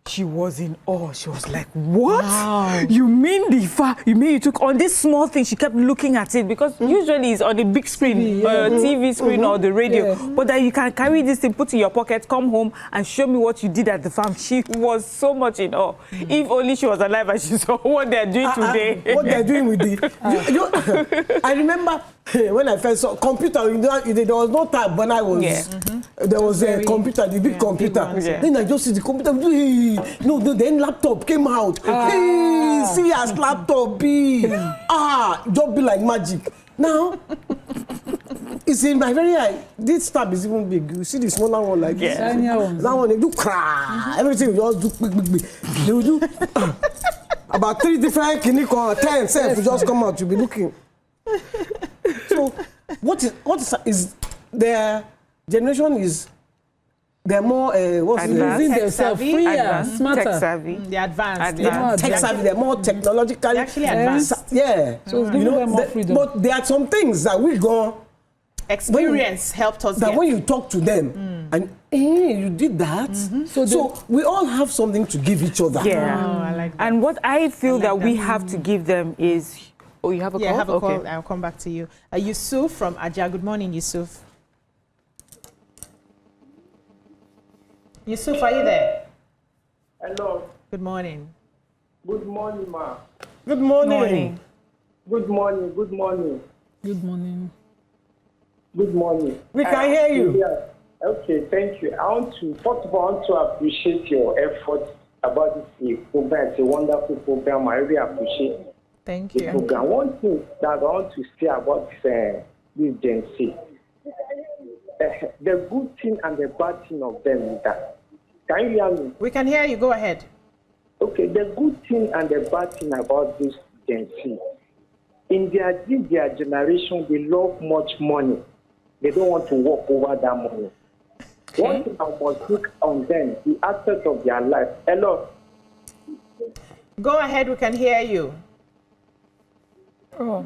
She was in awe. She was like, what? Wow. You mean the farm? You mean you took on this small thing? She kept looking at it because usually it's on the big screen, TV screen or the radio. But that you can carry this thing, put it in your pocket, come home and show me what you did at the farm. She was so much in awe. If only she was alive and she saw what they're doing today. What they're doing with the... I remember when I first saw computer, there was no tab when I was... There was a computer, the big computer. Then I just see the computer. Then laptop came out. Hey, see as laptop be. Just be like magic. Now, it's in my very eye. This tab is even big. You see the smaller one like this. That one, they do cry. Everything will just do big. They will do about 3 different clinic or 10 self will just come out. You'll be looking. So, what is their generation is they're more using themselves freer, smarter. Tech savvy. They're advanced. Tech savvy. They're more technologically actually advanced. So it's giving them more freedom. But there are some things that we go experience helped us. That when you talk to them, And you did that. So we all have something to give each other. Yeah. Oh, I like that. And what I feel like that we that. have to give them is, oh, you have a call? Yeah, I have a Okay. call. I'll come back to you. Yusuf from Aja. Good morning, Yusuf. Yusuf, are you there? Hello. Good morning. Good morning, ma. Good morning. Morning. Good morning. Good morning. Good morning. Good morning. We can hear you. Yeah. Okay, thank you. First of all, I want to appreciate your efforts about this program. It's a wonderful program. I really appreciate Thank the you. program. One thing that I want to say about this Gen Z, the good thing and the bad thing of them is that. Can you hear me? We can hear you. Go ahead. Okay, the good thing and the bad thing about this Gen Z, in their generation, they love much money. They don't want to work over that money. Okay. One thing I must look on them, the aspect of their life. Hello? Go ahead. We can hear you. Oh.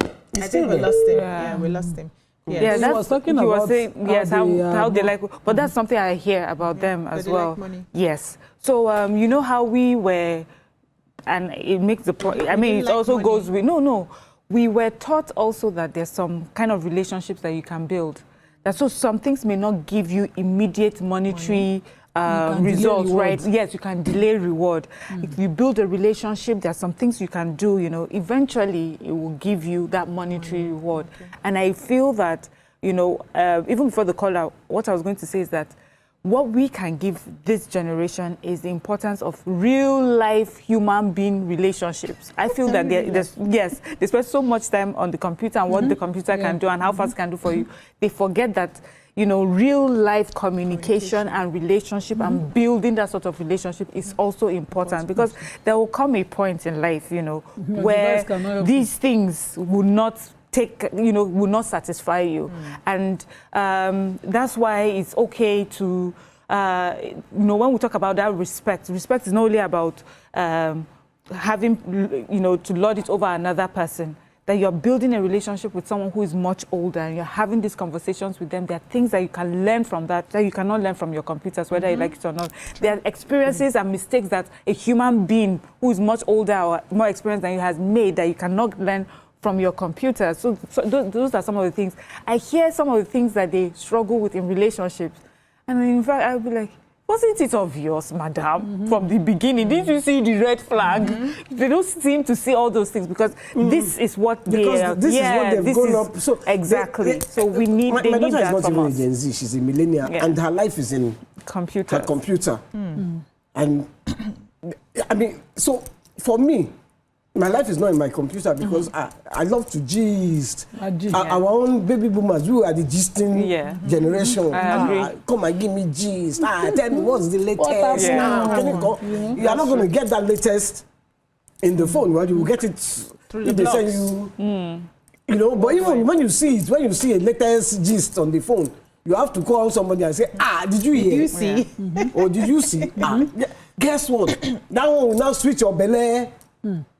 I think we lost him. Yeah, we lost him. Yes. Yeah, He that's was talking he was about saying, yes, how how they, they like, but that's something I hear about them as they well. like money. Yes. So you know how we were, and it makes the point. I mean, didn't it like also money. goes with no. We were taught also that there's some kind of relationships that you can build. That so some things may not give you immediate monetary can delay results, reward. right? Yes, you can delay reward. If you build a relationship, there's some things you can do. You know, eventually it will give you that monetary reward. And I feel that, you know, even before the call out, what I was going to say is that what we can give this generation is the importance of real life human being relationships. I feel that they spend so much time on the computer and what the computer can do and how fast it can do for you. They forget that, you know, real life communication and relationship and building that sort of relationship is also important, because there will come a point in life, you know, where device cannot help these things will not will not satisfy you. And that's why it's okay to, you know, when we talk about that respect is not only about having, you know, to lord it over another person, that you're building a relationship with someone who is much older and you're having these conversations with them. There are things that you can learn from that you cannot learn from your computers, whether you like it or not. There are experiences and mistakes that a human being who is much older or more experienced than you has made that you cannot learn from your computer. So those are some of the things. I hear some of the things that they struggle with in relationships. And in fact, I'll be like, wasn't it obvious, madam, from the beginning? Didn't you see the red flag? They don't seem to see all those things because this is what they are. Because this is what they've grown up. So exactly. So we need, my they need daughter that is not from even a us. Gen Z. She's a millennial, and her life is in Computer. her computer. And I mean, so for me, my life is not in my computer because I love to gist. Our own baby boomers, we are the gisting generation. I agree. Come and give me gist. Tell me what's the latest now. Can you go? You are not going to get that latest in the phone. Right? You will get it if they send you. You know, but even when you see it, when you see a latest gist on the phone, you have to call somebody and say, did you hear? Did you see? Or did you see? Guess what? That one will now switch your belly.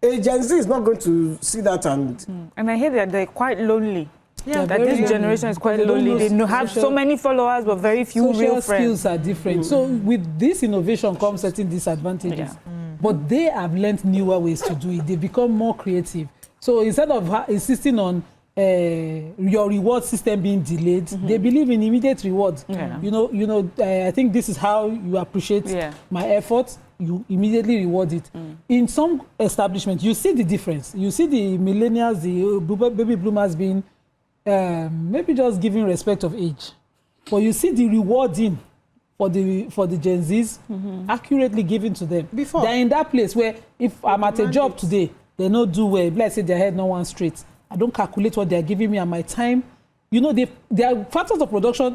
A Gen Z is not going to see that, and I hear that they're quite lonely. Yeah, that this generation is quite lonely. They have so many followers, but very few real social friends. skills are different. So with this innovation comes certain disadvantages. But they have learned newer ways to do it. They become more creative. So instead of insisting on your reward system being delayed, they believe in immediate rewards. You know. I think this is how you appreciate my efforts. You immediately reward it. In some establishments, you see the difference. You see the millennials, the baby boomers being maybe just giving respect of age, but you see the rewarding for the Gen Zs accurately given to them. Before they're in that place where if I'm at a job today, they don't do well. Let's say their head no one straight. I don't calculate what they're giving me and my time. You know, they are factors of production.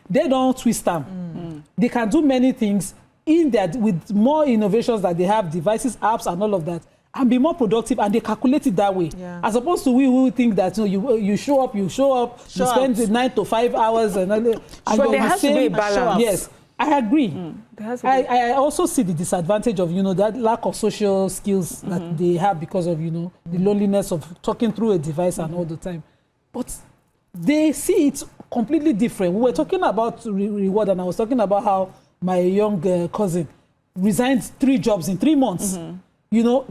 They don't twist them. They can do many things in that with more innovations that they have, devices, apps, and all of that, and be more productive, and they calculate it that way. As opposed to we who think that you show up, you spend 9 to 5 hours, and but there has to be a balance. Yes, I agree. I also see the disadvantage of that lack of social skills that they have because of the loneliness of talking through a device and all the time. But they see it completely different. We were talking about reward, and I was talking about how my young cousin resigned 3 jobs in 3 months. You know,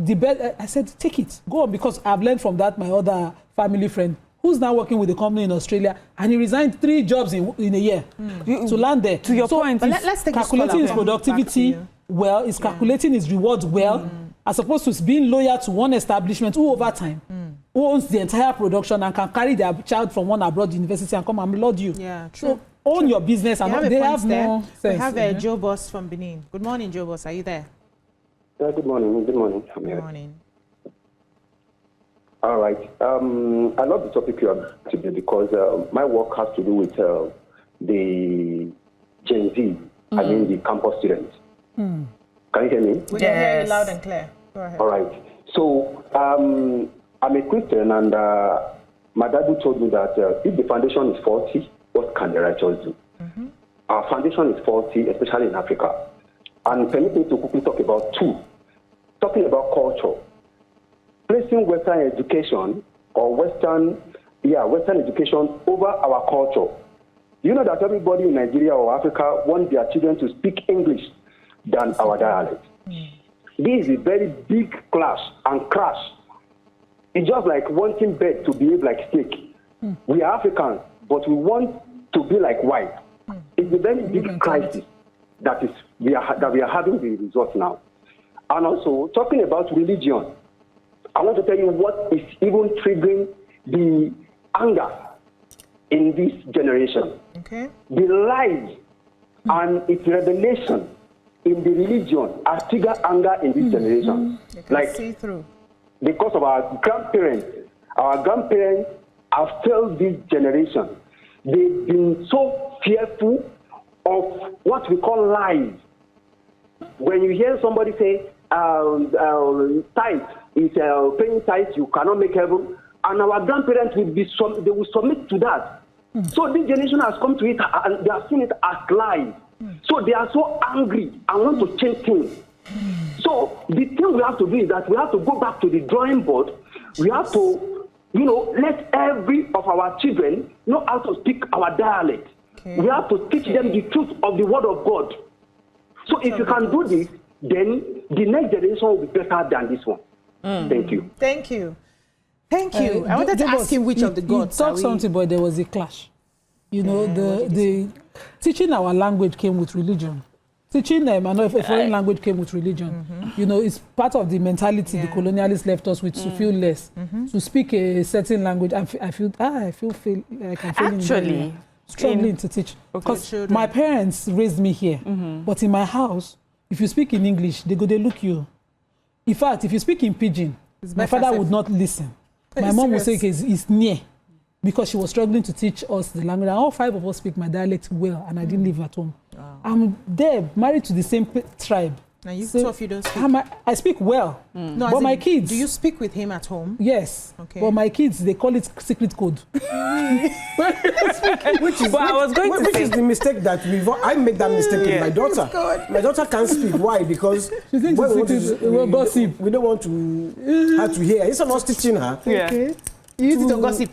I said, take it, go on, because I've learned from that, my other family friend, who's now working with a company in Australia, and he resigned 3 jobs in a year to land there. To your point, let's take calculating his productivity well, is calculating his rewards well, as opposed to being loyal to one establishment who over time owns the entire production and can carry their child from one abroad university and come and laud you. Yeah, true. So own your business, and they have more sense. We have Joe Boss from Benin. Good morning, Joe Boss. Are you there? Yeah, good morning. Good morning. Good morning. All right. I love the topic you have today because my work has to do with the Gen Z, I mean the campus students. Can you hear me? We can hear you loud and clear. Go ahead. All right. So I'm a Christian, and my dad told me that if the foundation is faulty, what can the righteous do? Our foundation is faulty, especially in Africa. And permit me to quickly talk about 2. Talking about culture. Placing Western education or Western education over our culture. You know that everybody in Nigeria or Africa wants their children to speak English than our dialect. This is a very big clash and crash. It's just like wanting bird to behave like snake. We are Africans, but we want to be like white. It's a very big crisis that we are having the result now. And also, talking about religion, I want to tell you what is even triggering the anger in this generation. Okay. The lies and its revelation in the religion are trigger anger in this generation. You can see through. Because of our grandparents have failed this generation. They've been so fearful of what we call lies. When you hear somebody say, tithe is paying tithe, you cannot make heaven, and our grandparents they will submit to that. So this generation has come to it and they have seen it as lies. So they are so angry and want to change things. So the thing we have to do is that we have to go back to the drawing board. We have to, let every of our children know how to speak our dialect. Okay. We have to teach them the truth of the word of God. So if you can do this, then the next generation will be better than this one. Thank you. Thank you. Thank you. I wanted to ask him which of the gods. You talked something, but there was a clash. The teaching our language came with religion. Teaching a foreign language came with religion. It's part of the mentality the colonialists left us with, to feel less, to speak a certain language. I feel like I'm feeling struggling to teach. Because my parents raised me here, but in my house, if you speak in English, they look you. In fact, if you speak in Pidgin, my father would not listen. My mom would say it's near, because she was struggling to teach us the language. And all 5 of us speak my dialect well, and I didn't live at home. Wow. I'm there, married to the same tribe. Now you don't speak. I speak well, no, but my kids. Do you speak with him at home? Yes. Okay. But my kids, they call it secret code. Which is the mistake that I make that mistake with my daughter. My daughter can't speak. Why? Because she thinks gossip. We don't want her to hear. Instead of us teaching her. Yeah. Okay. You use it to gossip.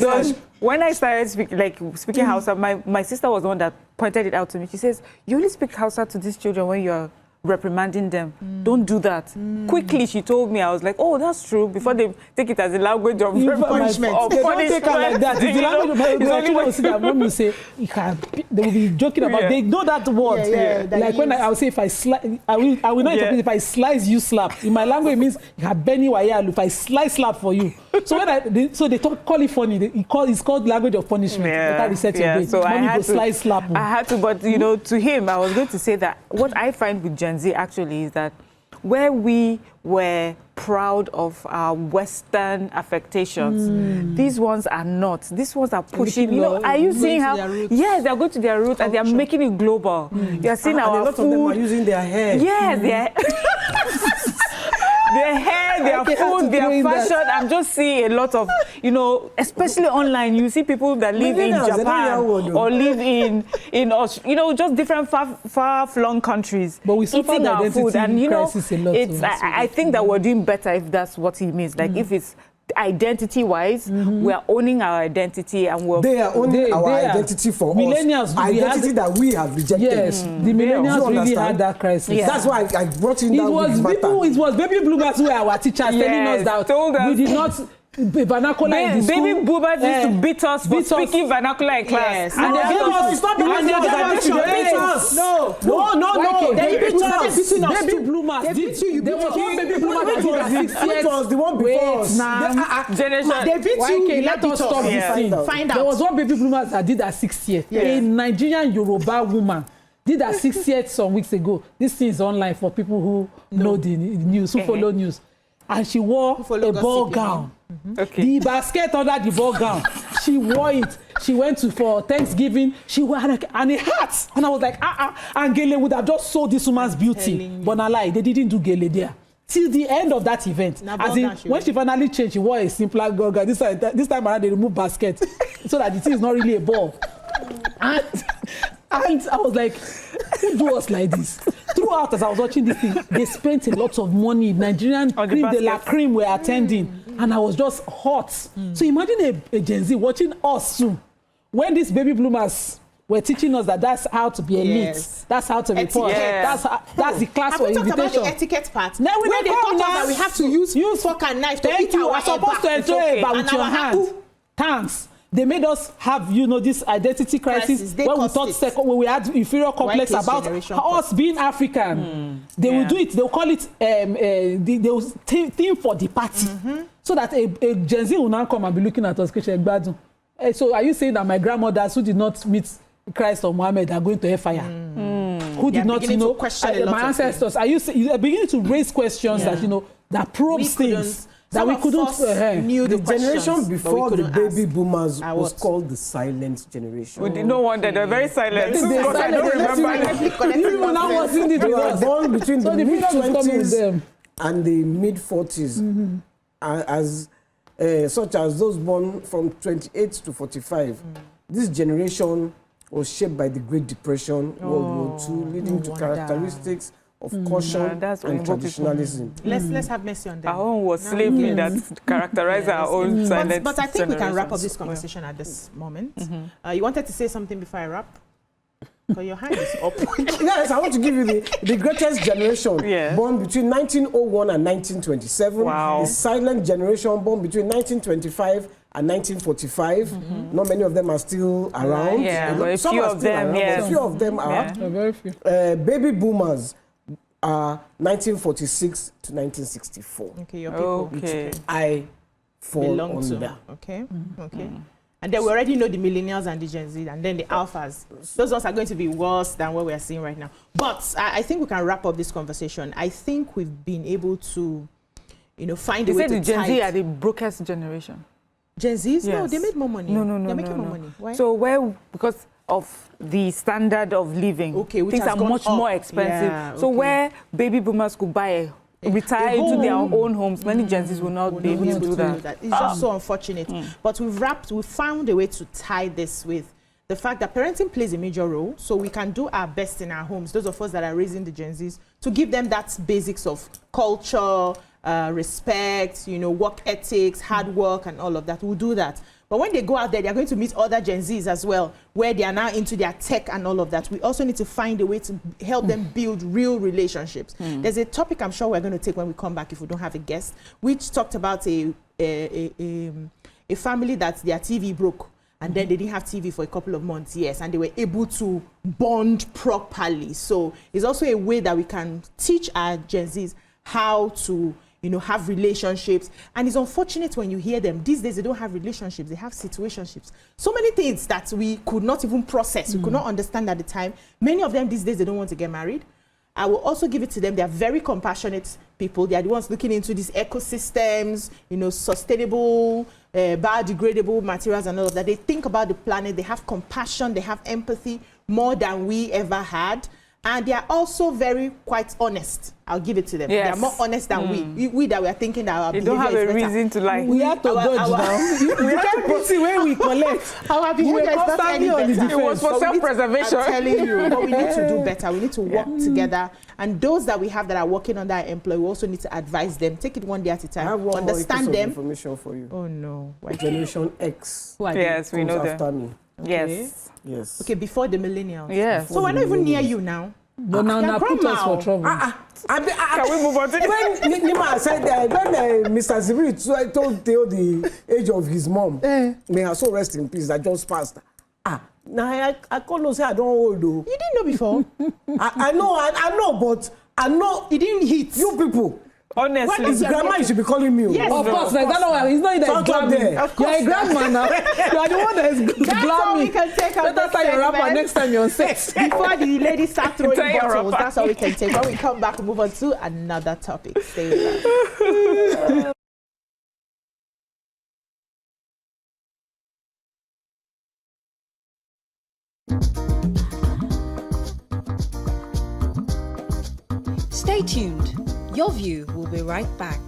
So when I started speaking Hausa, my sister was the one that pointed it out to me. She says, you only speak Hausa to these children when you're reprimanding them. Don't do that. Quickly, she told me. I was like, oh, that's true. Before they take it as a language of punishment. They don't take it like that. It's the language of punishment. When you say, they will be joking about they know that word. Like when I will say, if I slice, I will not interpret if I slice, you slap. In my language, it means if I slap for you. So they call it funny. It's called language of punishment. So I had to, but to him, I was going to say that what I find with Gen Z actually is that where we were proud of our Western affectations, these ones are not. These ones are pushing. Are you seeing how? Yes, they are going to their roots and they are making it global. You are seeing our a lot food. of them are using their hair. Yes, their hair, their food, their fashion. I'm just seeing a lot of, especially online, you see people that live in Japan or live in just different far-flung countries. But we suffer eating the our food, and crisis a lot. I think that we're doing better if that's what he means. Like if it's identity-wise, we are owning our identity, and they are owning our are. identity for Millennials, us. Identity that we have rejected. Yes, the millennials really had that crisis. Yeah. That's why I brought in that it was baby bloomers who were our teachers telling us that we did not vernacular in the school. Baby boomers used to beat us for speaking vernacular in class. Yes. And they gave us, stop the No. They beat us. Baby bloomers. There was one baby bloomer that did a 6 years. It was the one before us. Generation. They beat you. Let us stop this thing. Find out. There was one baby bloomer that did a 6 years. A Nigerian Yoruba woman did a 6 years some weeks ago. This thing is online for people who know the news, who follow news. And she wore a ball gown. Okay. The basket under the ball gown. She wore it. She went for Thanksgiving. She wore and a hat. And I was like, And Gele would have just sold this woman's beauty. But I lie, they didn't do Gele there. Till the end of that event. As in, when she finally changed, she wore a simpler gown. This time around, they removed basket. So that the thing is not really a ball. And I was like, who do us like this? Throughout, as I was watching this thing, they spent a lot of money. Nigerian cream de la cream were attending. And I was just hot. So imagine a Gen Z watching us soon. When these baby bloomers were teaching us that that's how to be a meat. That's how to report. That's the class for invitation. Have we talked about the etiquette part? Now where they taught us that we have to use fork and knife to eat our supposed to enjoy it, but with your hand. Thanks. They made us have, this identity crisis when we thought when we had inferior complex about us being African. They will do it. They'll call it they will theme for the party, so that a Gen Z will now come and be looking at us. So are you saying that my grandmothers who did not meet Christ or Muhammad are going to hellfire? Who did not my ancestors? Are you beginning to raise questions that probes things? That we couldn't knew the generation before the baby boomers was called the silent generation. We did no wonder they're very silent. I don't remember. They were born between the mid-20s and the mid-40s, such as those born from 28 to 45. This generation was shaped by the Great Depression, World War II, leading to characteristics of caution and traditionalism. Let's have mercy on them. Our own was slavery that characterized our own silence. But I think we can wrap up this conversation at this moment. You wanted to say something before I wrap? Because your hand is up. Yes, I want to give you the greatest generation born between 1901 and 1927. Wow. The silent generation born between 1925 and 1945. Not many of them are still around. But a few of them, but a few of them are. Very few. Baby boomers are 1946 to 1964. Okay, your people. Which I fall under. Okay. And then we already know the millennials and the Gen Z, and then the alphas. Those ones are going to be worse than what we are seeing right now. But I think we can wrap up this conversation. I think we've been able to, find a way to the Gen Z are the brokest generation. Gen Zs? Yes. No, they made more money. No. They're making more money. Why? So because of the standard of living, things are much more expensive. Yeah, so where baby boomers could buy retire into their own homes, many Gen Zs will not be able to do that. It's just so unfortunate. But we've found a way to tie this with the fact that parenting plays a major role. So we can do our best in our homes, those of us that are raising the Gen Zs, to give them that basics of culture, respect, work ethics, hard work, and all of that. We'll do that. But when they go out there, they're going to meet other Gen Zs as well, where they are now into their tech and all of that. We also need to find a way to help them build real relationships. There's a topic I'm sure we're going to take when we come back if we don't have a guest, which talked about a family that their TV broke. And then they didn't have TV for a couple of months, and they were able to bond properly. So it's also a way that we can teach our Gen Zs how to have relationships. And it's unfortunate when you hear them. These days, they don't have relationships. They have situationships. So many things that we could not even process. We could not understand at the time. Many of them these days, they don't want to get married. I will also give it to them. They are very compassionate people. They are the ones looking into these ecosystems, sustainable, biodegradable materials and all of that. They think about the planet. They have compassion. They have empathy more than we ever had. And they are also quite honest. I'll give it to them. Yes. They are more honest than we that we are thinking that our They behavior don't have is a better. reason to lie. We have to dodge now. We can't put it where we collect. Our behavior is not constantly any on the better. defense. It was for But we need to- self-preservation. I'm telling you, but we need to do better. We need to work together. And those that we have that are working under our employee, we also need to advise them. Take it one day at a I time. have one more Understand piece of them. information for you. Oh no. Why? Generation X Who are Yes, we comes know after that. me. Yes. Yes. Okay, before the millennials. Yes. So we're not even near you now. But now, Your put us grandma. for trouble. Can we move on to When Nima said when Mr. Zibiri told Theo the age of his mom, may her soul rest in peace, that just passed. Now I call no say I don't hold though. You didn't know before. I know, but I know It didn't hit. you people. honestly. His grandma, you should be calling me. Yes. Of course, like, he's not that Fuck up glammy. there. Of You're course. a grandma now. You are the one that is That's all we glammy. can take on Better this tie your wrapper segment. next time you're on set. Before the ladies start throwing Tie your bottles, wrapper. that's all we can take. When we come back, we'll move on to another topic. Stay with us. Stay tuned. Your View will be right back.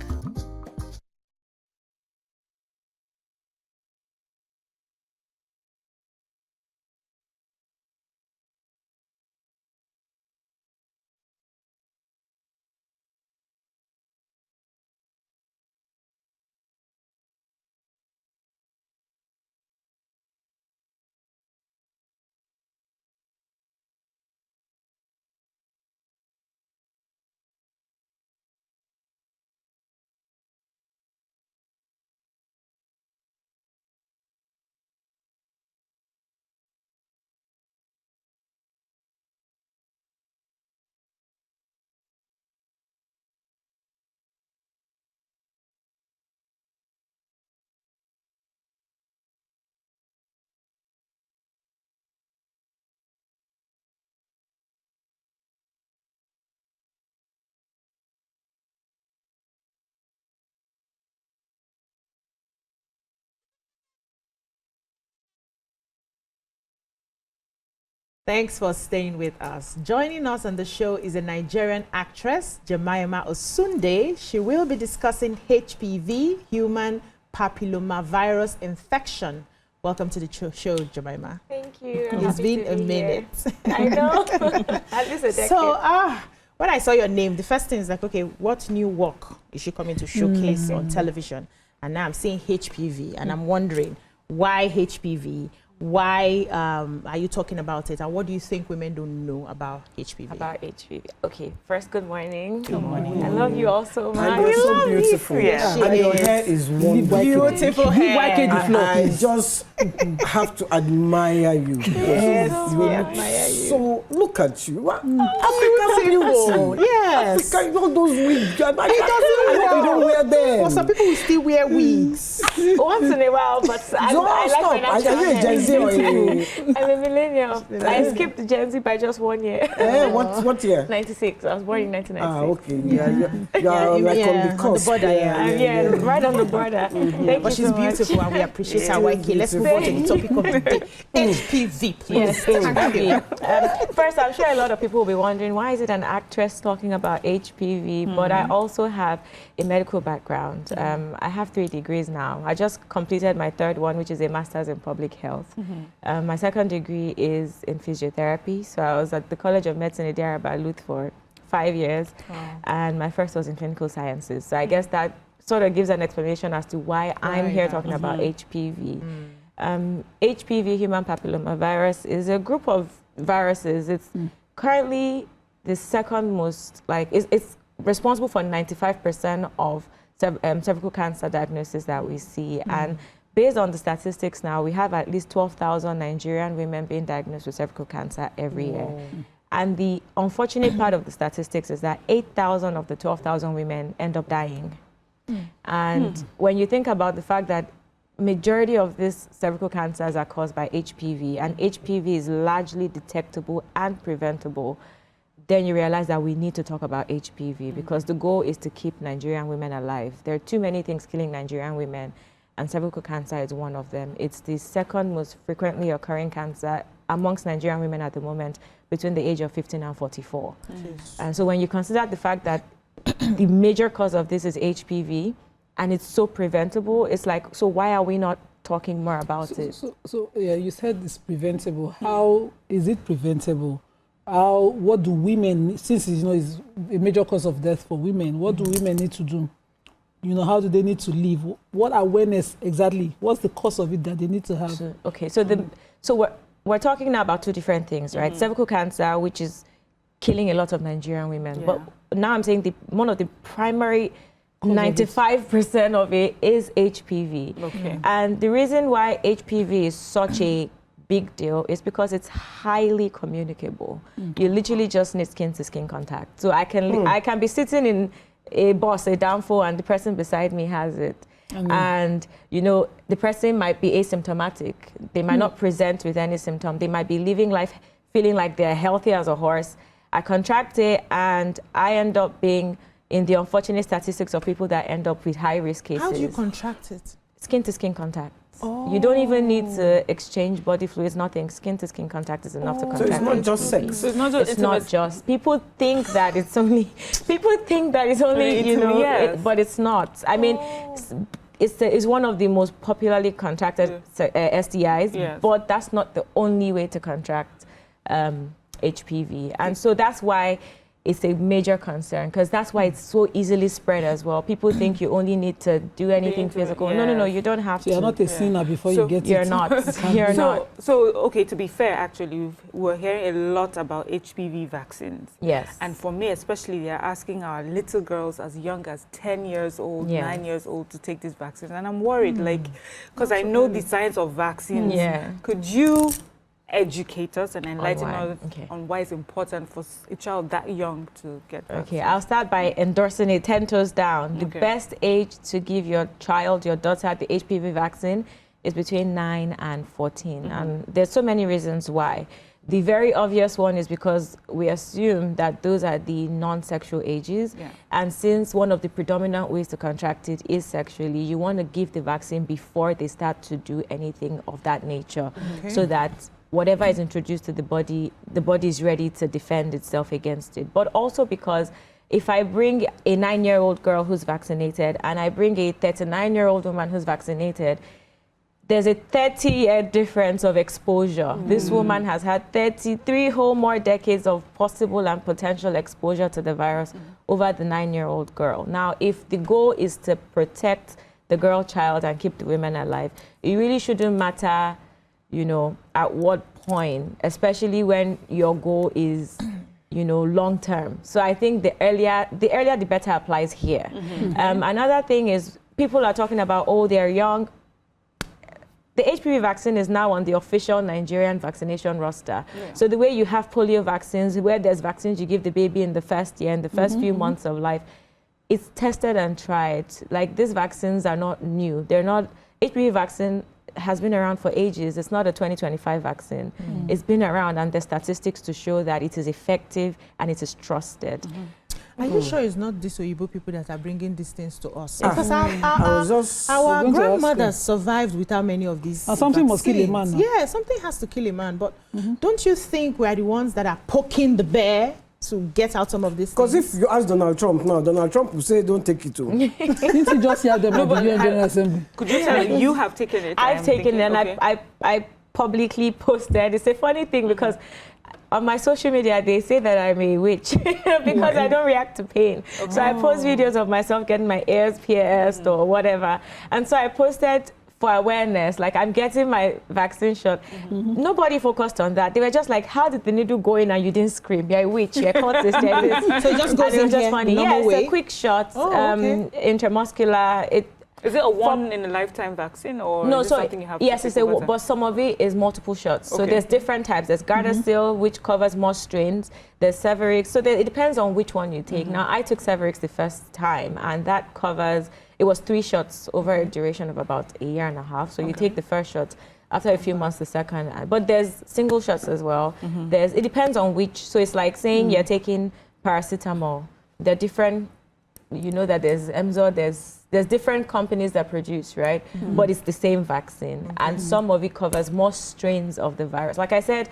Thanks for staying with us. Joining us on the show is a Nigerian actress, Jemima Osunde. She will be discussing HPV, human papillomavirus infection. Welcome to the show, Jemima. Thank you. I'm It's happy been to a be minute. here. I know. At least a decade. So, when I saw your name, the first thing is like, okay, what new work is she coming to showcase on television? And now I'm seeing HPV, and I'm wondering, why HPV? Why are you talking about it? And what do you think women don't know about HPV? About HPV. Okay, first, good morning. Good morning. I love you all so much. And you're so love you. beautiful. Yeah. And your hair is wonderful. Beautiful hair. I just have to admire you. Yes, You we look admire you. So look at you. African beautiful. Yes. African, all those wigs. I doesn't don't wear them. Well, some people will still wear wigs. Once in a while, but I like my natural Are you a Gen Z or a... I'm a millennial. I skipped Gen Z by just 1 year. What year? 96. I was born in 1996. Okay. Yeah, you are like on the cusp. border, Yeah, right on the border. Thank But you she's so much. beautiful and we appreciate her. Okay, let's move on to the topic of the day. HPV, please. HPV. First, I'm sure a lot of people will be wondering, why is it an actress talking about HPV? But I also have a medical background. I have 3 degrees now. I just completed my 3rd one, which is a master's in public health. My 2nd degree is in physiotherapy. So I was at the College of Medicine at Louth for 5 years. And my 1st was in clinical sciences. So I guess that sort of gives an explanation as to why I'm here talking about HPV. HPV, human papillomavirus, is a group of viruses. It's currently the second most, it's responsible for 95% of cervical cancer diagnosis that we see. And based on the statistics now, we have at least 12,000 Nigerian women being diagnosed with cervical cancer every year. And the unfortunate part of the statistics is that 8,000 of the 12,000 women end up dying. And when you think about the fact that majority of these cervical cancers are caused by HPV, and HPV is largely detectable and preventable, then you realize that we need to talk about HPV because the goal is to keep Nigerian women alive. There are too many things killing Nigerian women, and cervical cancer is one of them. It's the second most frequently occurring cancer amongst Nigerian women at the moment between the age of 15 and 44. And so when you consider the fact that the major cause of this is HPV and it's so preventable, it's like, so why are we not talking more about it? So yeah, you said it's preventable. How is it preventable? What do women, since it's a major cause of death for women, what do women need to do? How do they need to live? What awareness exactly? What's the cause of it that they need to have? So we're talking now about two different things, right? Cervical cancer, which is killing a lot of Nigerian women. But now I'm saying one of the primary 95% of it is HPV. Okay. And the reason why HPV is such a big deal is because it's highly communicable. You literally just need skin-to-skin contact. So I can be sitting in a bus, a downfall, and the person beside me has it. And the person might be asymptomatic. They might not present with any symptom. They might be living life feeling like they're healthy as a horse. I contract it, and I end up being in the unfortunate statistics of people that end up with high-risk cases. How do you contract it? Skin-to-skin contact. You don't even need to exchange body fluids, nothing. Skin-to-skin contact is enough to contract. So it's not just sex. So it's not just It's not just. People think that it's only, but it's not. I mean, it's one of the most popularly contracted STIs, but that's not the only way to contract HPV. And so that's why it's a major concern, because that's why it's so easily spread as well. People think you only need to do anything physical. No, you don't have to. You're not a sinner before you get it. You're not. You're not. So, okay, to be fair, actually, we're hearing a lot about HPV vaccines. Yes. And for me, especially, they're asking our little girls as young as 10 years old, 9 years old to take these vaccines. And I'm worried, because I know the science of vaccines. Yeah. Could you educate us and enlighten us on why it's important for a child that young to get vaccinated? Okay, I'll start by endorsing it 10 toes down. The best age to give your child, your daughter, the HPV vaccine is between 9 and 14. And there's so many reasons why. The very obvious one is because we assume that those are the non-sexual ages. And since one of the predominant ways to contract it is sexually, you want to give the vaccine before they start to do anything of that nature, so that whatever is introduced to the body is ready to defend itself against it. But also because if I bring a 9-year-old girl who's vaccinated and I bring a 39-year-old woman who's vaccinated, there's a 30-year difference of exposure. This woman has had 33 whole more decades of possible and potential exposure to the virus over the 9-year-old girl. Now, if the goal is to protect the girl child and keep the women alive, it really shouldn't matter at what point, especially when your goal is, long term. So I think the earlier the better applies here. Another thing is people are talking about, they're young. The HPV vaccine is now on the official Nigerian vaccination roster. So the way you have polio vaccines, where there's vaccines you give the baby in the first year, in the first few months of life, it's tested and tried. Like, these vaccines are not new. They're not, HPV vaccine has been around for ages. It's not a 2025 vaccine. It's been around, and there's statistics to show that it is effective and it is trusted. Are you sure it's not these Oyibo people that are bringing these things to us? Because our grandmothers survived without many of these something must kill a man now. Yeah, something has to kill a man. But don't you think we are the ones that are poking the bear to get out some of this? Because if you ask Donald Trump now, Donald Trump will say, don't take it to. Didn't you just hear them at the UN General Assembly? Could you tell me, you have taken it? I've taken it, and I publicly posted. It's a funny thing because on my social media, they say that I'm a witch because I don't react to pain. So I post videos of myself getting my ears pierced or whatever. And so I posted for awareness, like, I'm getting my vaccine shot. Nobody focused on that. They were just like, how did the needle go in and you didn't scream? You're a witch, you're a cultist. So it just goes in just funny. Yeah, it's a quick shot, intramuscular. Is it a one-in-a-lifetime vaccine, or is it something you have to take but some of it is multiple shots. So there's different types. There's Gardasil, which covers more strains. There's Severix. So it depends on which one you take. Now, I took Severix the first time, and that covers, it was 3 shots over a duration of about a year and a half. So you take the first shot, after a few months, the second. But there's single shots as well. It depends on which. So it's like saying you're taking paracetamol. They're different. You know that there's Emzor, there's there's different companies that produce, right? But it's the same vaccine, and some of it covers more strains of the virus. Like I said,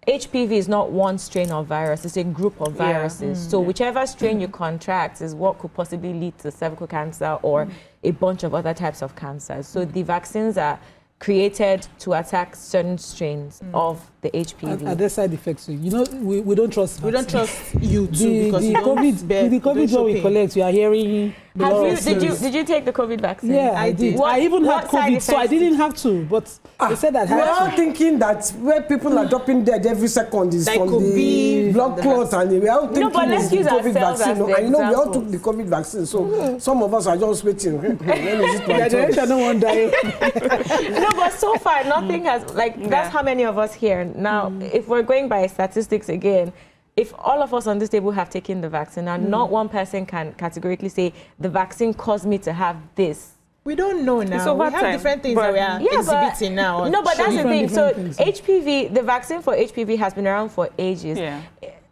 HPV is not one strain of virus, it's a group of viruses. So whichever strain you contract is what could possibly lead to cervical cancer or a bunch of other types of cancers. So the vaccines are created to attack certain strains of the HPV. Are there side effects? You know, we don't trust vaccines. We don't trust you too because you don't the COVID one we collect, we are hearing. Did you take the COVID vaccine? Yeah, I did. I even had COVID, so I didn't have to. But they said that we're all thinking that where people are dropping dead every second is from the blood clot, and we are all thinking it's the COVID vaccine. And you know, we all took the COVID vaccine, so some of us are just waiting. When is it my turn? I don't want to die. No, but so far nothing has, that's how many of us here. Now, if we're going by statistics again, if all of us on this table have taken the vaccine, and not one person can categorically say the vaccine caused me to have this. We don't know now. So we have different things that we are exhibiting now. No, but that's the thing. So things. HPV, the vaccine for HPV has been around for ages. Yeah.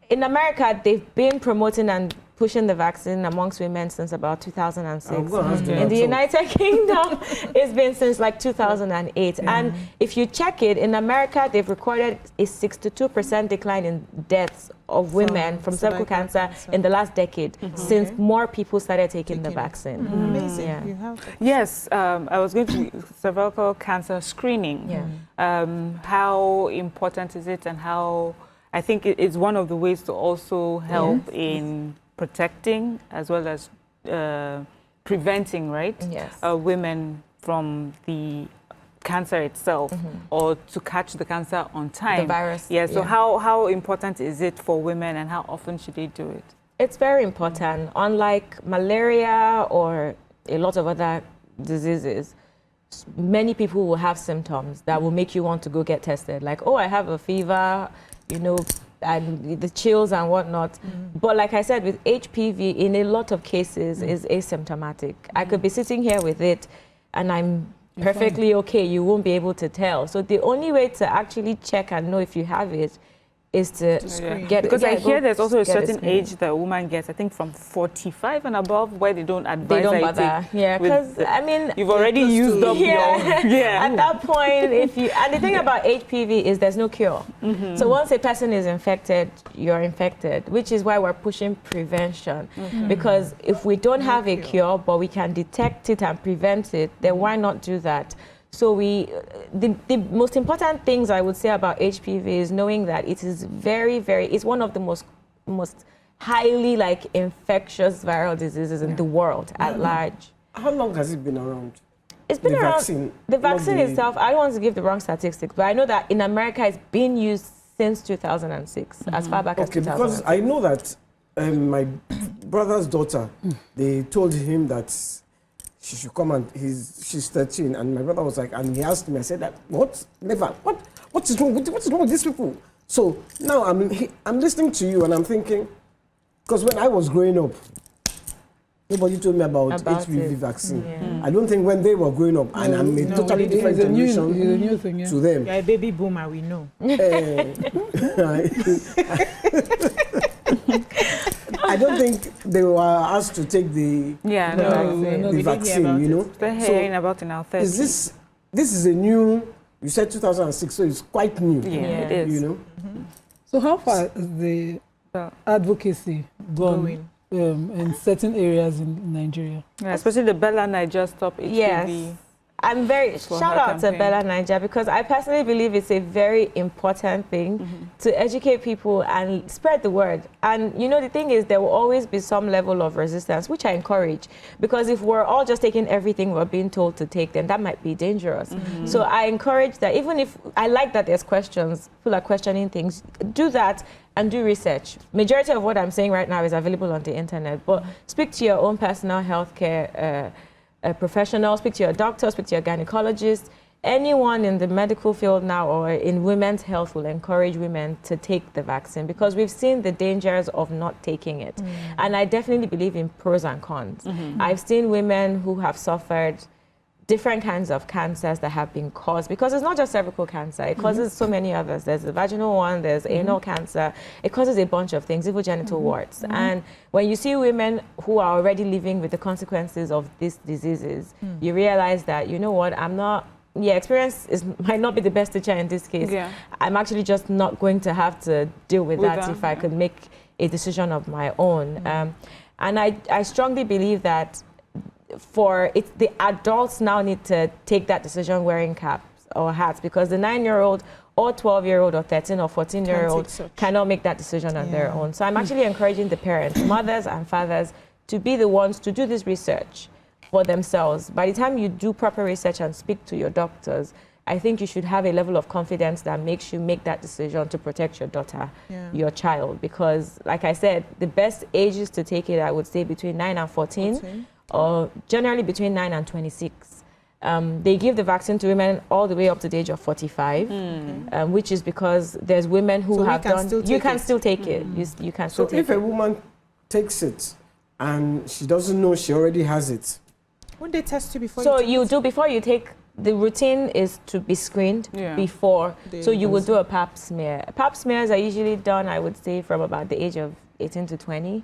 In America, they've been promoting and pushing the vaccine amongst women since about 2006. In the United Kingdom, it's been since like 2008. And if you check it, in America, they've recorded a 62% decline in deaths of women from cervical cancer in the last decade, since more people started taking the vaccine. Amazing. Yeah. Yes, I was going to cervical cancer screening. How important is it, and how I think it's one of the ways to also help in protecting as well as preventing, right? Yes. Women from the cancer itself, or to catch the cancer on time. The virus. Yeah. So how important is it for women, and how often should they do it? It's very important. Unlike malaria or a lot of other diseases, many people will have symptoms that will make you want to go get tested. Like, oh, I have a fever, you know, and the chills and whatnot. But like I said, with HPV, in a lot of cases, is asymptomatic. I could be sitting here with it, and I'm perfectly okay. You won't be able to tell. So the only way to actually check and know if you have it is to get, because I hear there's also a certain age that a woman gets, I think from 45 and above, where they don't advise. They don't bother. Yeah, because I mean, you've already used up your at that point, if you, and the thing about HPV is there's no cure. So once a person is infected, you're infected, which is why we're pushing prevention. Because if we don't have a cure, but we can detect it and prevent it, then why not do that? So the most important things I would say about HPV is knowing that it is it's one of the most highly infectious viral diseases in the world at large. How long has it been around? It's been around. Vaccine, the vaccine itself, I don't want to give the wrong statistics, but I know that in America it's been used since 2006, as far back as 2006. Because I know that my brother's daughter, they told him that she should come, and she's 13, and my brother was like, and he asked me, I said that, what? Never. What is wrong with these people? So now I'm listening to you, and I'm thinking, because when I was growing up, nobody told me about HPV vaccine. I don't think when they were growing up, and I'm a totally different generation to them. You're a baby boomer, we know. I don't think they were asked to take the vaccine, you know. They're hearing about in our 30s. This is a new, you said 2006, so it's quite new. Yeah, it is. You know. So how far is the advocacy going in certain areas in Nigeria? Yeah, especially the Bella Niger Stop HPV. Yes. I'm very, shout out to Bella Niger, because I personally believe it's a very important thing to educate people and spread the word. And you know, the thing is, there will always be some level of resistance, which I encourage, because if we're all just taking everything we're being told to take, then that might be dangerous. So I encourage that, even if I like that there's questions, people are questioning things, do that and do research. Majority of what I'm saying right now is available on the internet, but speak to your own personal health care a professional, speak to your doctor, speak to your gynecologist. Anyone in the medical field now or in women's health will encourage women to take the vaccine, because we've seen the dangers of not taking it. And I definitely believe in pros and cons. I've seen women who have suffered different kinds of cancers that have been caused, because it's not just cervical cancer, it causes so many others. There's the vaginal one, there's anal cancer, it causes a bunch of things, even genital warts. And when you see women who are already living with the consequences of these diseases, you realize that, you know what, experience might not be the best teacher in this case. I'm actually just not going to have to deal with that if I could make a decision of my own. And I strongly believe that the adults now need to take that decision wearing caps or hats, because the 9-year-old or 12-year-old or 13 or 14-year-old cannot make that decision on their own. So I'm actually encouraging the parents, mothers and fathers, to be the ones to do this research for themselves. By the time you do proper research and speak to your doctors, I think you should have a level of confidence that makes you make that decision to protect your daughter, your child. Because, like I said, the best ages to take it, I would say, between 9 and 14. Or generally between 9 and 26. They give the vaccine to women all the way up to the age of 45, which is because there's women who have done... You can still take it. You can still take it. So if a woman takes it and she doesn't know she already has it, would they test you before So you take before you take... The routine is to be screened before. So you would do a pap smear. Pap smears are usually done, I would say, from about the age of 18 to 20.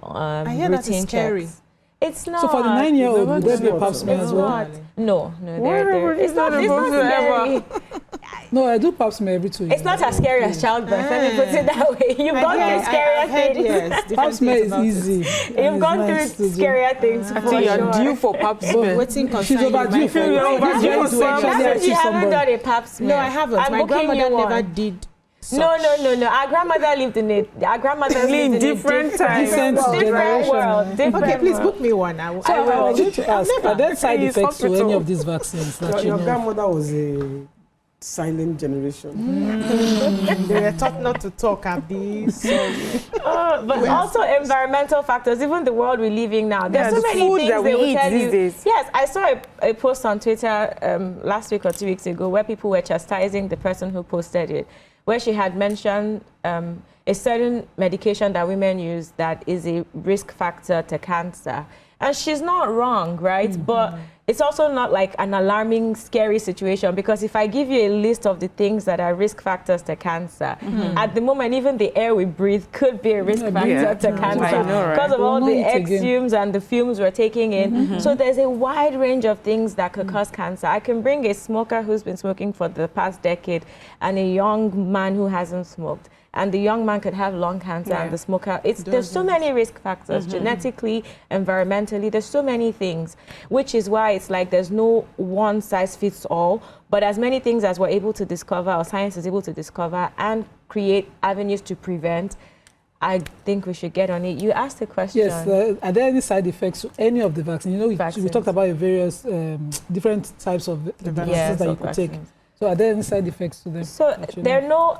I hear that is scary. Checks. It's not. So for the 9-year-old, would there be a pap smear as well? No, it's not scary. No, I do pap smear every 2 years. It's not as scary as childbirth. Let me put it that way. You've gone through scarier things. Pap smear is easy. You've gone through scarier things. So you're due for pap smear. She's overdue for it. You haven't done a pap smear. No, I haven't. My grandmother never did. No. Our grandmother lived in it. Our grandmother lived in different times. Different world. Okay, please book me one. I I need to ask, are there side effects to any of these vaccines that you your know? grandmother was a silent generation. They were taught not to talk at these. But also environmental factors, even the world we're living now. There's so many things that we eat these days. Yes, I saw a post on Twitter last week or 2 weeks ago where people were chastising the person who posted it, where she had mentioned a certain medication that women use that is a risk factor to cancer. And she's not wrong, right? But it's also not like an alarming, scary situation, because if I give you a list of the things that are risk factors to cancer, at the moment, even the air we breathe could be a risk factor to cancer because of all the exhumes and the fumes we're taking in. So there's a wide range of things that could cause cancer. I can bring a smoker who's been smoking for the past decade and a young man who hasn't smoked. And the young man could have lung cancer and the smoker. There's so many risk factors, genetically, environmentally, there's so many things, which is why it's like there's no one size fits all, but as many things as we're able to discover, or science is able to discover and create avenues to prevent, I think we should get on it. You asked the question. Yes, are there any side effects to any of the vaccines? You know, we talked about various different types of the vaccines that you could take. So are there any side effects to them? So there are no...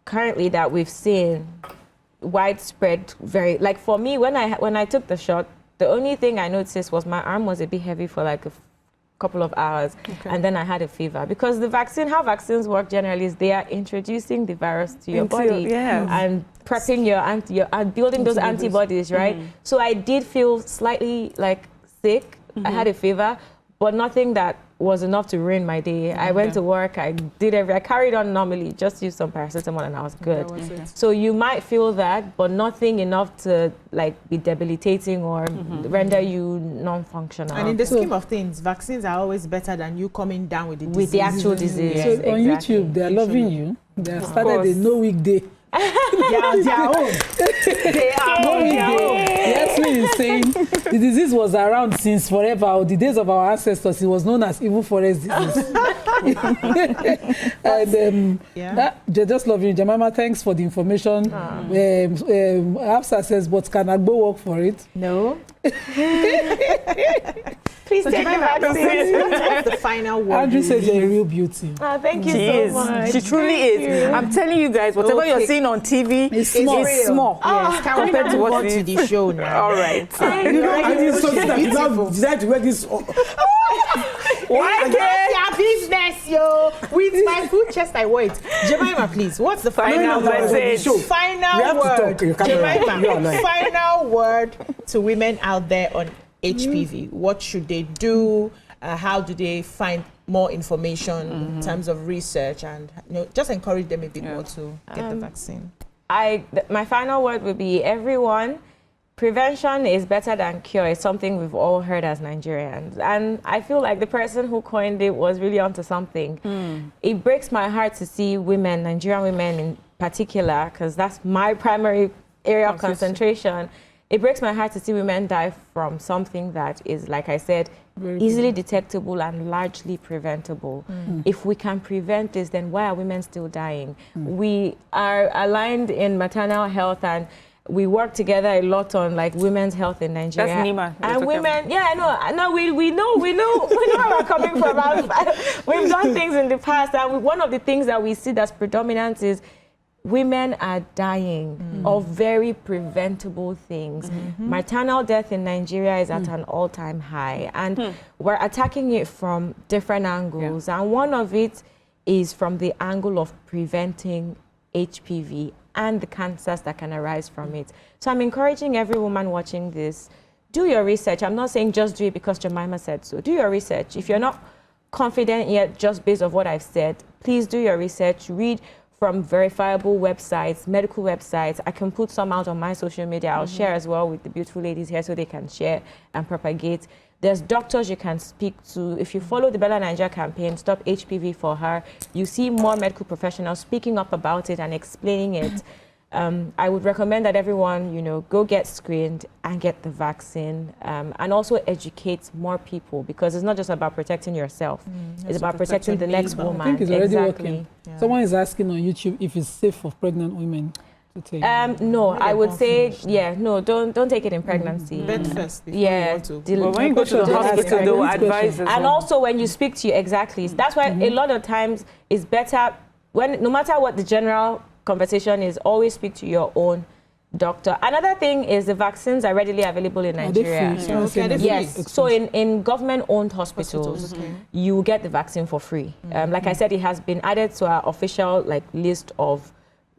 currently that we've seen widespread, very, like for me, when I took the shot, the only thing I noticed was my arm was a bit heavy for like a couple of hours, and then I had a fever. Because the vaccine, how vaccines work generally is they are introducing the virus to your body and prepping and building those antibodies, right? So I did feel slightly like sick. I had a fever, but nothing that was enough to ruin my day. I went to work, I carried on normally, just used some paracetamol and I was good. So you might feel that, but nothing enough to like be debilitating or render you non-functional. And in the scheme of things, vaccines are always better than you coming down with the disease. With the actual disease. So on YouTube, they are loving you. They have started a no weekday. They are their own. They are their own. Yes, me is saying the disease was around since forever. Or the days of our ancestors, it was known as evil forest disease. And they're just loving you. Jemima, thanks for the information. Hafsa says, but can Agbo work for it? No. Please take the vaccine. What's the final word? Andrew says you're a real beauty. Thank you so much. She truly is. I'm telling you guys, whatever you're seeing on TV is small. Yes, compared to what to the show now. All right. You know, I did something that you now decide to wear this. Why your business, yo? With my full chest, I wait. Jemima, please. What's the final message? Final word. Jemima, final word to women out there on HPV. What should they do? how do they find more information in terms of research, and just encourage them a bit more to get the vaccine. My final word would be, everyone, prevention is better than cure. It's something we've all heard as Nigerians. And I feel like the person who coined it was really onto something. It breaks my heart to see women, Nigerian women in particular, because that's my primary area of concentration. It breaks my heart to see women die from something that is, like I said, easily detectable and largely preventable. If we can prevent this, then why are women still dying? We are aligned in maternal health, and we work together a lot on like women's health in Nigeria. That's Nima. And women, yeah, I know, we know where we're coming from. We've done things in the past, and one of the things that we see that's predominant is women are dying of very preventable things. Maternal death in Nigeria is at an all-time high, and we're attacking it from different angles. And one of it is from the angle of preventing HPV and the cancers that can arise from it. So I'm encouraging every woman watching this, do your research. I'm not saying just do it because Jemima said so. Do your research. If you're not confident yet, just based on what I've said, please do your research. Read from verifiable websites, medical websites. I can put some out on my social media. I'll share as well with the beautiful ladies here so they can share and propagate. There's doctors you can speak to. If you follow the Bella Nigeria campaign, Stop HPV for Her, you see more medical professionals speaking up about it and explaining it. I would recommend that everyone, go get screened and get the vaccine, and also educate more people, because it's not just about protecting yourself. It's about protecting the next woman. I think it's already working. Yeah. Someone is asking on YouTube if it's safe for pregnant women to take. No, I would say, don't take it in pregnancy. Bed first. Well, when you go to the hospital, they will advise us. And also when you speak to you, that's why a lot of times it's better no matter what the general conversation is, always speak to your own doctor. Another thing is the vaccines are readily available in Nigeria. Yes, so in government-owned hospitals, you get the vaccine for free. Like I said, it has been added to our official list of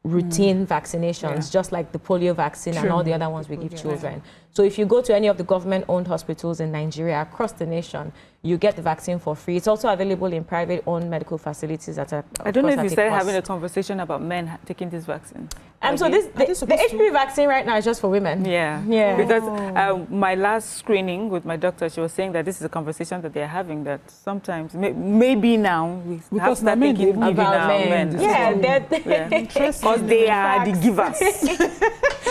routine vaccinations, just like the polio vaccine and all the other ones we give children. So if you go to any of the government-owned hospitals in Nigeria, across the nation, you get the vaccine for free. It's also available in private-owned medical facilities that are, I don't know if you started having a conversation about men taking this vaccine. So the HPV vaccine right now is just for women. Yeah. Because my last screening with my doctor, she was saying that this is a conversation that they're having, that sometimes, maybe now, we have to start thinking about men. Because they are the givers.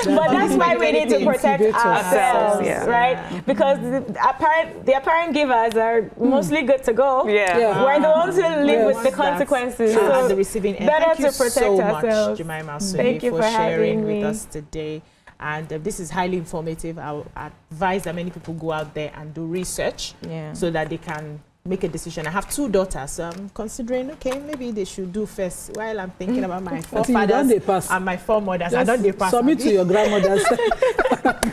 But that's why we need to protect ourselves, right? Because the apparent givers are mostly good to go. We're the ones who live with the consequences. So the receiving end. Better Thank to protect you so ourselves. much, Jemima Sumi, Thank you for for sharing having with me. us today. And this is highly informative. I would advise that many people go out there and do research so that they can make a decision. I have 2 daughters, so I'm considering, okay, maybe they should do first while I'm thinking about my forefathers and my foremothers. I don't pass. Submit to your grandmothers.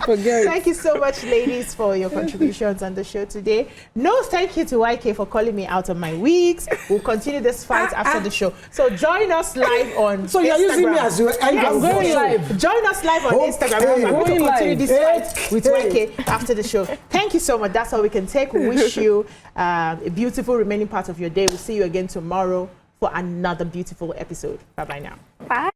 Thank you so much, ladies, for your contributions on the show today. No, thank you to YK for calling me out of my wigs. We'll continue this fight after the show. So join us live on So you're using me as your I'm going live. Join us live on Instagram. I'm going to continue this fight with YK after the show. Thank you so much. That's all we can take. We wish you a beautiful remaining part of your day. We'll see you again tomorrow for another beautiful episode. Bye-bye now. Bye.